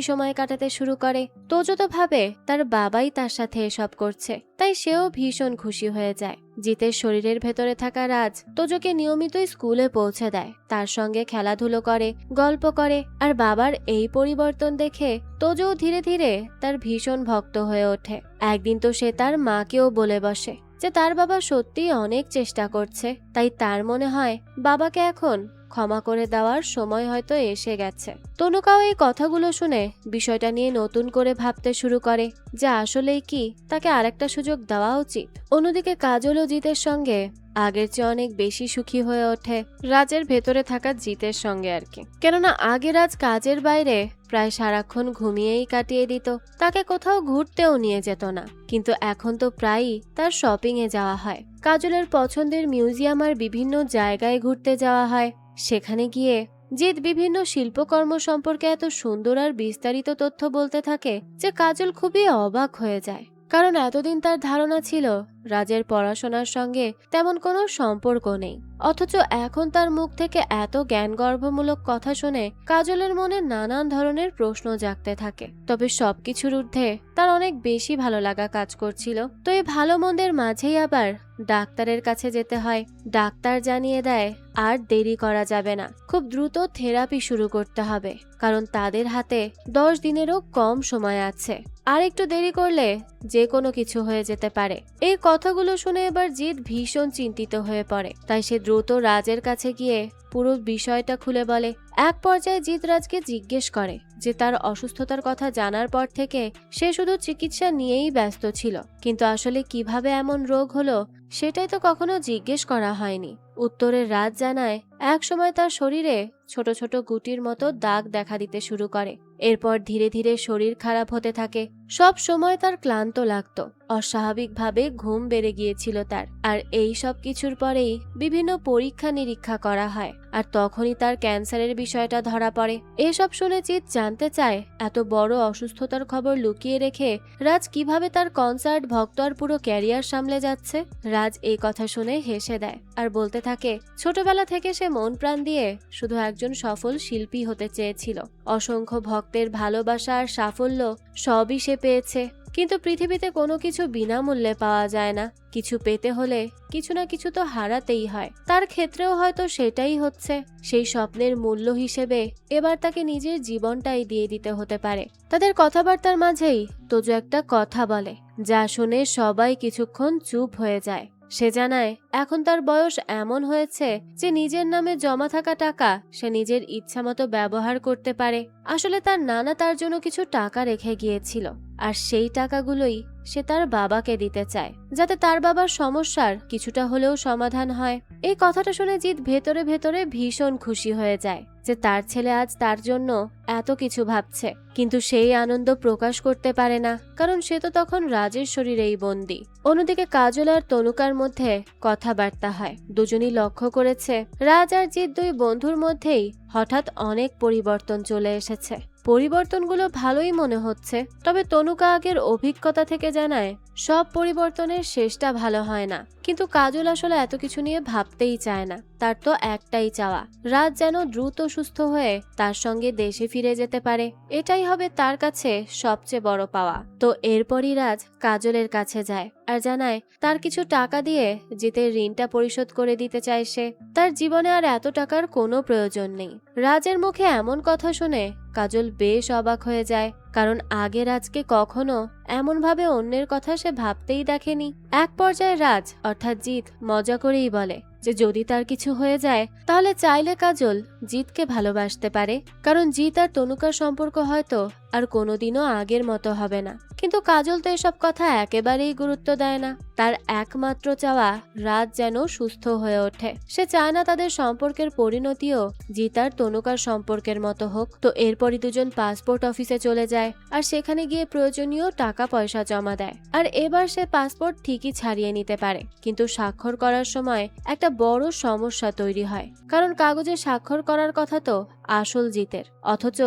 সময় কাটাতে শুরু করে। তোজো তো ভাবে তার বাবাই তার সাথে এসব করছে, তাই সেও ভীষণ খুশি হয়ে যায়। জিতের শরীরের ভেতরে থাকা রাজ তোজোকে নিয়মিতই স্কুলে পৌঁছে দেয়, তার সঙ্গে খেলাধুলো করে, গল্প করে। আর বাবার এই পরিবর্তন দেখে তোজো ধীরে ধীরে তার ভীষণ ভক্ত হয়ে ওঠে। একদিন তো সে তার মাকেও বলে বসে যে তার বাবা সত্যিই অনেক চেষ্টা করছে, তাই তার মনে হয় বাবাকে এখন ক্ষমা করে দেওয়ার সময় হয়তো এসে গেছে। তনুকাও এই কথাগুলো শুনে বিষয়টা নিয়ে নতুন করে ভাবতে শুরু করে যে আসলেই কি তাকে আরেকটা সুযোগ দেওয়া উচিত। অন্যদিকে কাজল ও জিতের সঙ্গে আগের চেয়ে অনেক বেশি সুখী হয়ে ওঠে রাজের ভেতরে থাকা জিতের সঙ্গে আর কি। কেননা আগে রাজ কাজের বাইরে প্রায় সারাক্ষণ ঘুমিয়েই কাটিয়ে দিত, তাকে কোথাও ঘুরতেও নিয়ে যেত না। কিন্তু এখন তো প্রায়ই তার শপিং এ যাওয়া হয়, কাজলের পছন্দের মিউজিয়াম আর বিভিন্ন জায়গায় ঘুরতে যাওয়া হয়। সেখানে গিয়ে জিৎ বিভিন্ন শিল্পকর্ম সম্পর্কে এত সুন্দর আর বিস্তারিত তথ্য বলতে থাকে যে কাজল খুবই অবাক হয়ে যায়। কারণ এতদিন তার ধারণা ছিল রাজের পড়াশোনার সঙ্গে তেমন কোনো সম্পর্ক নেই, অথচ এখন তার মুখ থেকে এত জ্ঞানগর্ভমূলক কথা শুনে কাজলের মনে নানান ধরনের প্রশ্ন জাগতে থাকে। তবে সবকিছুর ঊর্ধ্বে তার অনেক বেশি ভালো লাগা কাজ করছিল। তো এই ভালো মন্দের মাঝেই আবার ডাক্তারের কাছে যেতে হয়। ডাক্তার জানিয়ে দেয় আর দেরি করা যাবে না, খুব দ্রুত থেরাপি শুরু করতে হবে, কারণ তাদের হাতে 10 দিনেরও কম সময় আছে। আর একটু দেরি করলে যে কোনো কিছু হয়ে যেতে পারে। এই কথাগুলো শুনে এবার জিৎ ভীষণ চিন্তিত হয়ে পড়ে, তাই সে দ্রুত রাজের কাছে গিয়ে পুরো বিষয়টা খুলে বলে। এক পর্যায়ে জিৎ রাজকে জিজ্ঞেস করে যে তার অসুস্থতার কথা জানার পর থেকে সে শুধু চিকিৎসা নিয়েই ব্যস্ত ছিল, কিন্তু আসলে কিভাবে এমন রোগ হলো সেটাই তো কখনো জিজ্ঞেস করা হয়নি। উত্তরে রাজ জানায় এক সময় তার শরীরে ছোট ছোট গুটির মতো দাগ দেখা দিতে শুরু করে। এরপর ধীরে ধীরে শরীর খারাপ হতে থাকে। সব সময় তার ক্লান্ত লাগতো, অস্বাভাবিকভাবে ঘুম বেড়ে গিয়েছিল তার। আর এই সব কিছুর পরেই বিভিন্ন পরীক্ষা নিরীক্ষা করা হয়, আর তখনই তার ক্যান্সারের বিষয়টা ধরা পড়ে। এসব শুনে জিৎ জানতে চায় এত বড় অসুস্থতার খবর লুকিয়ে রেখে রাজ কিভাবে তার কনসার্ট, ভক্ত আর পুরো ক্যারিয়ার সামলে যাচ্ছে। রাজ এই কথা শুনে হেসে দেয় আর বলতে থাকে ছোটবেলা থেকে সে মন প্রাণ দিয়ে শুধু একজন সফল শিল্পী হতে চেয়েছিল। অসংখ্য ভক্তের ভালোবাসা আর সাফল্য সবই সে পেয়েছে, কিন্তু পৃথিবীতে কোনো কিছু বিনামূল্যে পাওয়া যায় না। কিছু পেতে হলে কিছু না কিছু তো হারাতেই হয়। তার ক্ষেত্রেও হয়তো সেটাই হচ্ছে। সেই স্বপ্নের মূল্য হিসেবে এবার তাকে নিজের জীবনটাই দিয়ে দিতে হতে পারে। তাদের কথাবার্তার মাঝেই তোজো একটা কথা বলে, যা শুনে সবাই কিছুক্ষণ চুপ হয়ে যায়। সে জানায় এখন তার বয়স এমন হয়েছে যে নিজের নামে জমা থাকা টাকা সে নিজের ইচ্ছামতো ব্যবহার করতে পারে। আসলে তার নানা তার জন্য কিছু টাকা রেখে গিয়েছিল, আর সেই টাকাগুলোই সে তার বাবাকে দিতে চায়, যাতে তার বাবার সমস্যার কিছুটা হলেও সমাধান হয়। এই কথাটা শুনে জিৎ ভেতরে ভেতরে ভীষণ খুশি হয়ে যায় যে তার ছেলে আজ তার জন্য এত কিছু ভাবছে, কিন্তু সেই আনন্দ প্রকাশ করতে পারে না, কারণ সে তো তখন রাজের শরীরেই বন্দী। অন্যদিকে কাজল আর তনুকার মধ্যে কথাবার্তা হয়। দুজনই লক্ষ্য করেছে রাজ আর জিৎ দুই বন্ধুর মধ্যেই হঠাৎ অনেক পরিবর্তন চলে এসেছে। পরিবর্তনগুলো ভালোই মনে হচ্ছে, তবে তনুকা আগের অভিজ্ঞতা থেকে জানায় সব পরিবর্তনের শেষটা ভালো হয় না। কিন্তু কাজল আসলে এত কিছু নিয়ে ভাবতেই চায় না, তার তো একটাই চাওয়া রাজ যেন দ্রুত সুস্থ হয়ে তার সঙ্গে দেশে ফিরে যেতে পারে। এটাই হবে তার কাছে সবচেয়ে বড় পাওয়া। তো এরপরই রাজ কাজলের কাছে যায় আর জানায় তার কিছু টাকা দিয়ে জিতের ঋণটা পরিশোধ করে দিতে চায় সে। তার জীবনে আর এত টাকার কোনো প্রয়োজন নেই। রাজের মুখে এমন কথা শুনে কাজল বেশ অবাক হয়ে যায়, কারণ আগে রাজকে কখনো এমন ভাবে অন্যের কথা সে ভাবতেই দেখেনি। এক পর্যায়ে রাজ অর্থাৎ জিৎ মজা করেই বলে যে যদি তার কিছু হয়ে যায় তাহলে চাইলে কাজল জিতকে ভালোবাসতে পারে, কারণ জিৎ আর তনুকার সম্পর্ক হয়তো আর কোনোদিনও আগের মতো হবে না। কিন্তু কাজল তো এসব কথা একেবারেই গুরুত্ব দেয় না। তার একমাত্র চাওয়া রাজ যেন সুস্থ হয়ে ওঠে। সে চায় না তাদের সম্পর্কের পরিণতিও জিৎ আর তনুকার সম্পর্কের মতো হোক। তো এরপরই দুজন পাসপোর্ট অফিসে চলে যায় আর সেখানে গিয়ে প্রয়োজনীয় টাকা পয়সা জমা দেয়। আর এবার সে পাসপোর্ট ঠিকই ছাড়িয়ে নিতে পারে, কিন্তু স্বাক্ষর করার সময় একটা বড় সমস্যা তৈরি হয়, কারণ কাগজে স্বাক্ষর করার কথা তো আসল জিতের, অথচ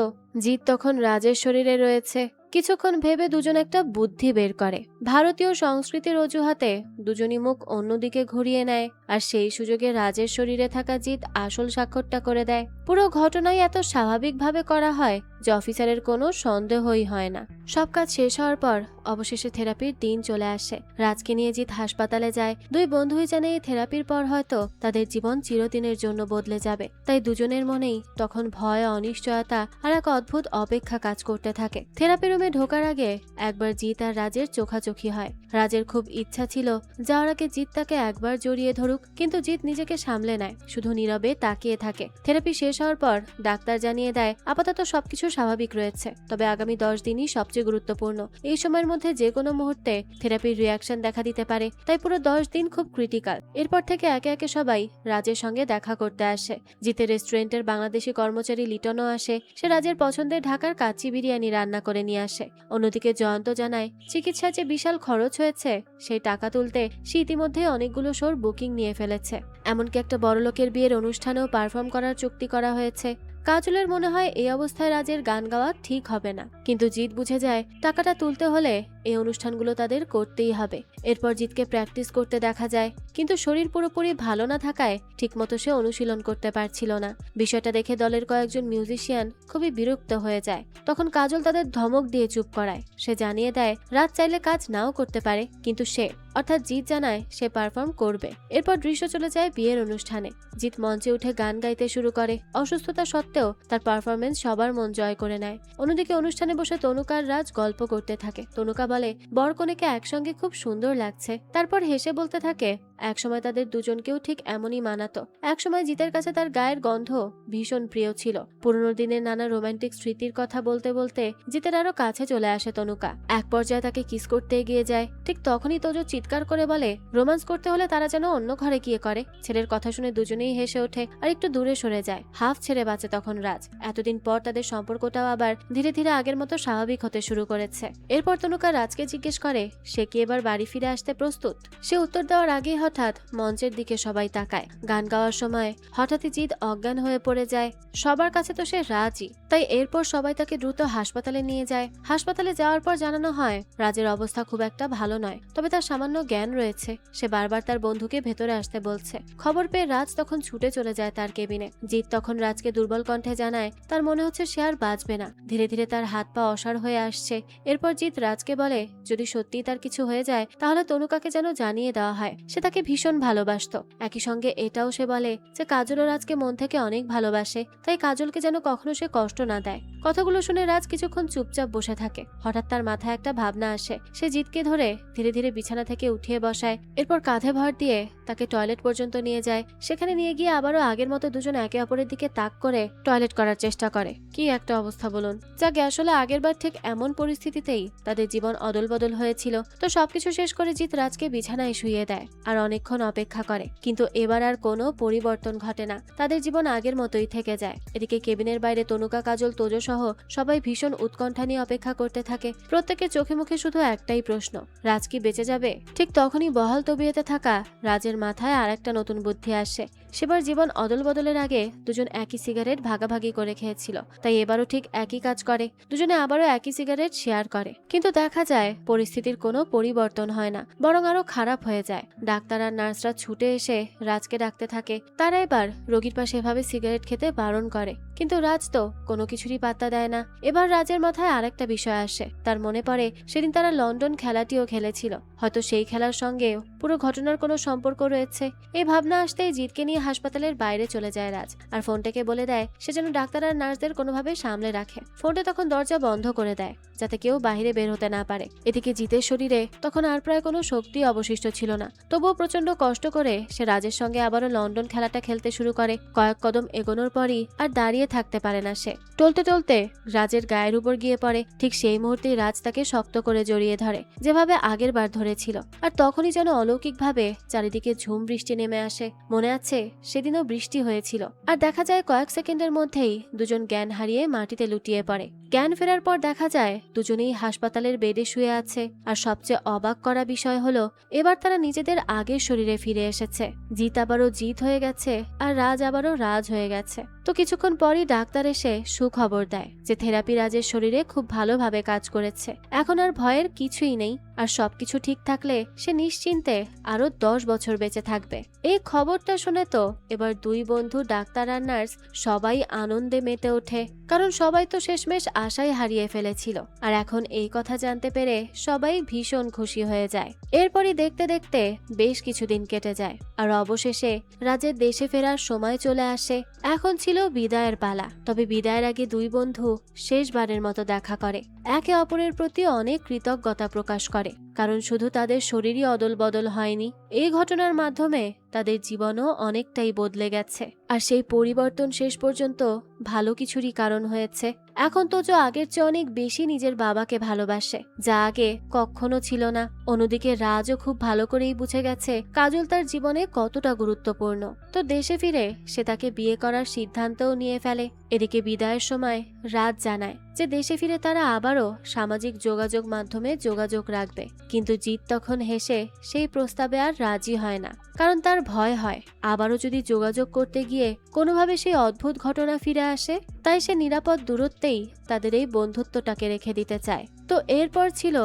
জিৎ তখন রাজের শরীরে রয়েছে। কিছুক্ষণ ভেবে দুজন একটা বুদ্ধি বের করে। ভারতীয় সংস্কৃতির অজুহাতে দুজনই মুখ অন্যদিকে ঘুরিয়ে নেয় আর সেই সুযোগে রাজের শরীরে থাকা জিৎ আসল স্বাক্ষরটা করে দেয়। পুরো ঘটনাই এত স্বাভাবিকভাবে করা হয় যে অফিসারের কোনো সন্দেহই হয় না। সব কাজ শেষ হওয়ার পর অবশেষে থেরাপির দিন চলে আসে। রাজকে নিয়ে জিৎ হাসপাতালে যায়। দুই বন্ধুই জানে এই থেরাপির পর হয়তো তাদের জীবন চিরদিনের জন্য বদলে যাবে। তাই দুজনের মনেই তখন ভয়, অনিশ্চয়তা আর এক অদ্ভুত অপেক্ষা কাজ করতে থাকে। থেরাপি রুমে ঢোকার আগে একবার জিৎ আর রাজের চোখাচোখি হয়। রাজের খুব ইচ্ছা ছিল যাওয়ার আগে জিৎ তাকে একবার জড়িয়ে ধরুক, কিন্তু জিৎ নিজেকে সামলে নেয়, শুধু নীরবে তাকিয়ে থাকে। থেরাপি শেষ হওয়ার পর ডাক্তার জানিয়ে দেয় আপাতত সবকিছু স্বাভাবিক রয়েছে, তবে আগামী 10 দিনই সবচেয়ে গুরুত্বপূর্ণ। এই সময়ের মধ্যে যে কোনো মুহূর্তে থেরাপির রিয়াকশন দেখা দিতে পারে, তাই পুরো 10 দিন খুব ক্রিটিক্যাল। এরপর থেকে একে একে সবাই রাজের সঙ্গে দেখা করতে আসে। জিতের রেস্টুরেন্টের বাংলাদেশি কর্মচারী লিটনও আসে। সে রাজের পছন্দের ঢাকার কাচ্চি বিরিয়ানি রান্না করে নিয়ে আসে। অন্যদিকে জয়ন্ত জানায় চিকিৎসার যে বিশাল খরচ হয়েছে সেই টাকা তুলতে সে ইতিমধ্যে অনেকগুলো শোর বুকিং নিয়ে ফেলেছে। এমনকি একটা বড়লোকের বিয়ের অনুষ্ঠানেও পারফর্ম করার চুক্তি করা হয়েছে। কাজলের মনে হয় এই অবস্থায় রাজের গান গাওয়া ঠিক হবে না, কিন্তু জিৎ বুঝে যায় টাকাটা তুলতে হলে এই অনুষ্ঠানগুলো তাদের করতেই হবে। এরপর জিৎকে প্র্যাকটিস করতে দেখা যায়, কিন্তু শরীর পুরোপুরি ভালো না থাকায় ঠিকমতো সে অনুশীলন করতে পারছিল না। বিষয়টা দেখে দলের কয়েকজন মিউজিশিয়ান খুবই বিরক্ত হয়ে যায়। তখন কাজল তাদের ধমক দিয়ে চুপ করায়। সে জানিয়ে দেয় রাজ চাইলে কাজ নাও করতে পারে, কিন্তু সে অর্থাৎ জিৎ জানায় সে পারফর্ম করবে। এরপর দৃশ্য চলে যায় বিয়ের অনুষ্ঠানে। জিৎ মঞ্চে উঠে গান গাইতে শুরু করে। অসুস্থতা সত্ত্বেও তার পারফরমেন্স সবার মন জয় করে নেয়। অন্যদিকে অনুষ্ঠানে বসে তনুকা আর রাজ গল্প করতে থাকে। তনুকা বলে বর কনেকে একসঙ্গে খুব সুন্দর লাগছে। তারপর হেসে বলতে থাকে একসময় তাদের দুজনকেও ঠিক এমনই মানাতো। একসময় জিতের কাছে তার গায়ের গন্ধ ভীষণ প্রিয় ছিল। পুরোনো দিনের নানা রোমান্টিক স্মৃতির কথা বলতে বলতে জিতের আরো কাছে চলে আসে তনুকা। এক পর্যায়ে তাকে কিস করতে এগিয়ে যায়। ঠিক তখনই তোজো চিৎকার করে বলে রোমান্স করতে হলে তারা যেন অন্য ঘরে গিয়ে করে। ছেলের কথা শুনে দুজনেই হেসে ওঠে আর একটু দূরে সরে যায়। হাফ ছেড়ে বাঁচে তখন রাজ। এতদিন পর তাদের সম্পর্কটাও আবার ধীরে ধীরে আগের মতো স্বাভাবিক হতে শুরু করেছে। এরপর তনুকা রাজকে জিজ্ঞেস করে সে কি এবার বাড়ি ফিরে আসতে প্রস্তুত। সে উত্তর দেওয়ার আগেই হঠাৎ মঞ্চের দিকে সবাই তাকায়। গান গাওয়ার সময় হঠাৎই জিৎ অজ্ঞান হয়ে পড়ে যায়। সবার কাছে তো সে রাজই, তাই এরপর সবাই তাকে দ্রুত হাসপাতালে নিয়ে যায়। হাসপাতালে যাওয়ার পর জানানো হয় রাজের অবস্থা খুব একটা ভালো নয়, তবে তার সামান্য জ্ঞান রয়েছে। সে বারবার তার বন্ধুকে ভেতরে আসতে বলছে। খবর পেয়ে রাজ তখন ছুটে চলে যায় তার কেবিনে। জিৎ তখন রাজকে দুর্বল কণ্ঠে জানায় তার মনে হচ্ছে সে আর বাঁচবে না। ধীরে ধীরে তার হাত পা অসাড় হয়ে আসছে। এরপর জিৎ রাজকে বলে যদি সত্যিই তার কিছু হয়ে যায় তাহলে তনুকাকে যেন জানিয়ে দেওয়া হয়। সে তাকে ভীষণ ভালোবাসতো। একই সঙ্গে এটাও সে বলে যে কাজল রাজকে মন থেকে অনেক ভালোবাসে, তাই কাজলকে যেন কখনো সে কষ্ট না দেয়। কথাগুলো শুনে রাজ কিছুক্ষণ চুপচাপ বসে থাকে। হঠাৎ তার মাথায় একটা ভাবনা আসে। সে জিৎকে ধরে ধীরে ধীরে বিছানা থেকে থেকে উঠিয়ে বসায়, এরপর কাঁধে ভর দিয়ে তাকে টয়লেট পর্যন্ত নিয়ে যায়। সেখানে নিয়ে গিয়ে আবারও আগের মতো দুজন একে অপরের দিকে তাক করে টয়লেট করার চেষ্টা করে। কি একটা অবস্থা বলুন। যাকে আসলে আগের বার ঠিক এমন পরিস্থিতিতেই তাদের জীবন অদল বদল হয়েছিল। তো সবকিছু শেষ করে জিৎ রাজকে বিছানায় শুইয়ে দেয় আর অনেকক্ষণ অপেক্ষা করে, কিন্তু এবার আর কোনো পরিবর্তন ঘটে না। তাদের জীবন আগের মতোই থেকে যায়। এদিকে কেবিনের বাইরে তনুকা, কাজল, তোজো সহ সবাই ভীষণ উৎকণ্ঠা নিয়ে অপেক্ষা করতে থাকে। প্রত্যেকের চোখে মুখে শুধু একটাই প্রশ্ন, রাজ কি বেঁচে যাবে? ঠিক তখনই বহাল তবিয়তে থাকা রাজের মাথায় আর একটা নতুন বুদ্ধি আসে। সেবার জীবন অদল বদলের আগে দুজন একই সিগারেট ভাগাভাগি করে খেয়েছিল, তাই এবারও ঠিক একই কাজ করে। দুজনে আবারও একই সিগারেট শেয়ার করে, কিন্তু দেখা যায় পরিস্থিতির কোনো পরিবর্তন হয় না, বরং আরো খারাপ হয়ে যায়। ডাক্তার আর নার্সরা ছুটে এসে রাজকে ডাকতে থাকে। তারা এবার রোগীর পাশে এভাবে সিগারেট খেতে বারণ করে, কিন্তু রাজ তো কোনো কিছুরই পাত্তা দেয় না। এবার রাজের মাথায় আরেকটা বিষয় আসে। তার মনে পড়ে সেদিন তারা লন্ডন খেলাটিও খেলেছিল, হয়তো সেই খেলার সঙ্গে পুরো ঘটনার কোনো সম্পর্ক রয়েছে। এই ভাবনা আসতেই জিতকে নিয়ে হাসপাতালের বাইরে চলে যায় রাজ, আর ফোনটাকে বলে দেয় সে যেন ডাক্তার আর নার্সদের কোনোভাবে সামলে রাখে। ফোনটা তখন দরজা বন্ধ করে দেয় যাতে কেউ বাইরে বের হতে না পারে। এদিকে জিতের শরীরে তখন আর প্রায় কোনো শক্তি অবশিষ্ট ছিল না, তবুও প্রচন্ড কষ্ট করে সে রাজের সঙ্গে আবারও লন্ডন খেলাটা খেলতে শুরু করে। কয়েক কদম এগোনোর পরই আর দাঁড়িয়ে থাকতে পারে না সে। টলতে টলতে রাজের গায়ের উপর গিয়ে পড়ে। ঠিক সেই মুহূর্তেই রাজ তাকে শক্ত করে জড়িয়ে ধরে, যেভাবে আগের বার ধরেছিল। আর তখনই যেন অলৌকিকভাবে চারিদিকে ঝুম বৃষ্টি নেমে আসে। মনে আছে সেদিনও বৃষ্টি হয়েছিল। আর দেখা যায় কয়েক সেকেন্ডের মধ্যেই দুজন জ্ঞান হারিয়ে মাটিতে লুটিয়ে পড়ে। জ্ঞান ফেরার পর দেখা যায় দুজনেই হাসপাতালের বেডে শুয়ে আছে। আর সবচেয়ে অবাক করা বিষয় হলো এবার তারা নিজেদের আগের শরীরে ফিরে এসেছে। জিত আবারও জিত হয়ে গেছে আর রাজ আবারও রাজ হয়ে গেছে। তো কিছুক্ষণ পরই ডাক্তার এসে সুখবর দেয় যে থেরাপি রাজের শরীরে খুব ভালোভাবে কাজ করেছে। এখন আর ভয়ের কিছুই নেই, আর সবকিছু ঠিক থাকলে সে নিশ্চিন্তে আরো 10 বছর বেঁচে থাকবে। এই খবরটা শুনে তো এবার দুই বন্ধু ডাক্তার আর নার্স সবাই আনন্দে মেতে ওঠে, কারণ সবাই তো শেষমেশ আশাই হারিয়ে ফেলেছিল। আর এখন এই কথা জানতে পেরে সবাই ভীষণ খুশি হয়ে যায়। এরপরই দেখতে দেখতে বেশ কিছুদিন কেটে যায়, আর অবশেষে রাজের দেশে ফেরার সময় চলে আসে। এখন ছিল বিদায়ের পালা। তবে বিদায়ের আগে দুই বন্ধু শেষবারের মতো দেখা করে, একে অপরের প্রতি অনেক কৃতজ্ঞতা প্রকাশ করে, কারণ শুধু তাদের শরীরই অদল বদল হয়নি, এই ঘটনার মাধ্যমে তাদের জীবনও অনেকটাই বদলে গেছে। আর সেই পরিবর্তন শেষ পর্যন্ত ভালো কিছুরই কারণ হয়েছে। এখন তোজো আগের চেয়ে অনেক বেশি নিজের বাবাকে ভালোবাসে, যা আগে কখনো ছিল না। অন্যদিকে রাজও খুব ভালো করেই বুঝে গেছে কাজল তার জীবনে কতটা গুরুত্বপূর্ণ। তো দেশে ফিরে সে তাকে বিয়ে করার সিদ্ধান্তও নিয়ে ফেলে। এদিকে বিদায়ের সময় রাজ জানায় যে দেশে ফিরে তারা আবারও সামাজিক যোগাযোগ মাধ্যমে যোগাযোগ রাখবে, কিন্তু জিৎ তখন হেসে সেই প্রস্তাবে আর রাজি হয় না, কারণ তার ভয় হয় আবারও যদি যোগাযোগ করতে গিয়ে কোনোভাবে সেই অদ্ভুত ঘটনা ফিরে আসে। তাই সে নিরাপদ দূরত্বেই তাদের এই বন্ধুত্বটাকে রেখে দিতে চায়। তো এরপর ছিল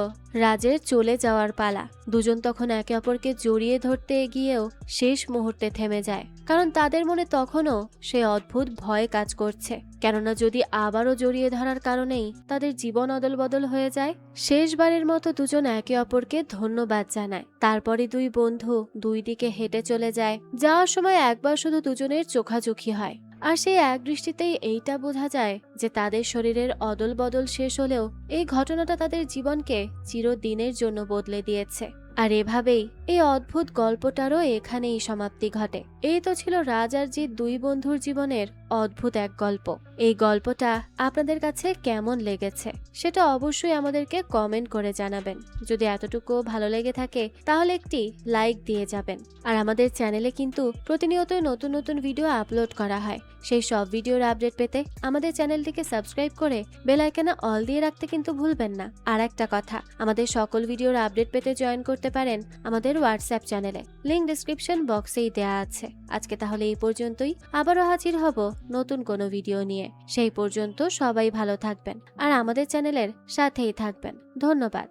রাজের চলে যাওয়ার পালা। দুজন তখন একে অপরকে জড়িয়ে ধরতে এগিয়েও শেষ মুহূর্তে থেমে যায়, কারণ তাদের মনে তখনও সে অদ্ভুত ভয় কাজ করছে। কেননা যদি আবারও জড়িয়ে ধরার কারণেই তাদের জীবন অদল বদল হয়ে যায়। শেষবারের মতো দুজন একে অপরকে ধন্যবাদ জানায়। তারপরে দুই বন্ধু দুই দিকে হেঁটে চলে যায়। যাওয়ার সময় একবার শুধু দুজনের চোখাচোখি হয়, আর সেই এক দৃষ্টিতেই এইটা বোঝা যায় যে তাদের শরীরের অদল বদল শেষ হলেও এই ঘটনাটা তাদের জীবনকে চিরদিনের জন্য বদলে দিয়েছে। আর এভাবেই এই অদ্ভুত গল্পটারও এখানেই সমাপ্তি ঘটে। এই তো ছিল রাজ আর জিৎ দুই বন্ধুর জীবনের অদ্ভুত এক গল্প। এই গল্পটা আপনাদের কাছে কেমন লেগেছে সেটা অবশ্যই আমাদেরকে কমেন্ট করে জানাবেন। যদি এতটুকু ভালো লেগে থাকে তাহলে একটি লাইক দিয়ে যাবেন। আর আমাদের চ্যানেলে কিন্তু প্রতিনিয়তই নতুন নতুন ভিডিও আপলোড করা হয়। সেই সব ভিডিওর আপডেট পেতে আমাদের চ্যানেলটিকে সাবস্ক্রাইব করে বেল আইকনে অল দিয়ে রাখতে কিন্তু ভুলবেন না। আর একটা কথা, আমাদের সকল ভিডিওর আপডেট পেতে জয়েন করতে পারেন আমাদের হোয়াটসঅ্যাপ চ্যানেলে, লিংক ডেসক্রিপশন বক্সেই দেয়া আছে। আজকে তাহলে এই পর্যন্তই, আবারও হাজির হব নতুন কোনো ভিডিও নিয়ে। সেই পর্যন্ত সবাই ভালো থাকবেন আর আমাদের চ্যানেলের সাথেই থাকবেন। ধন্যবাদ।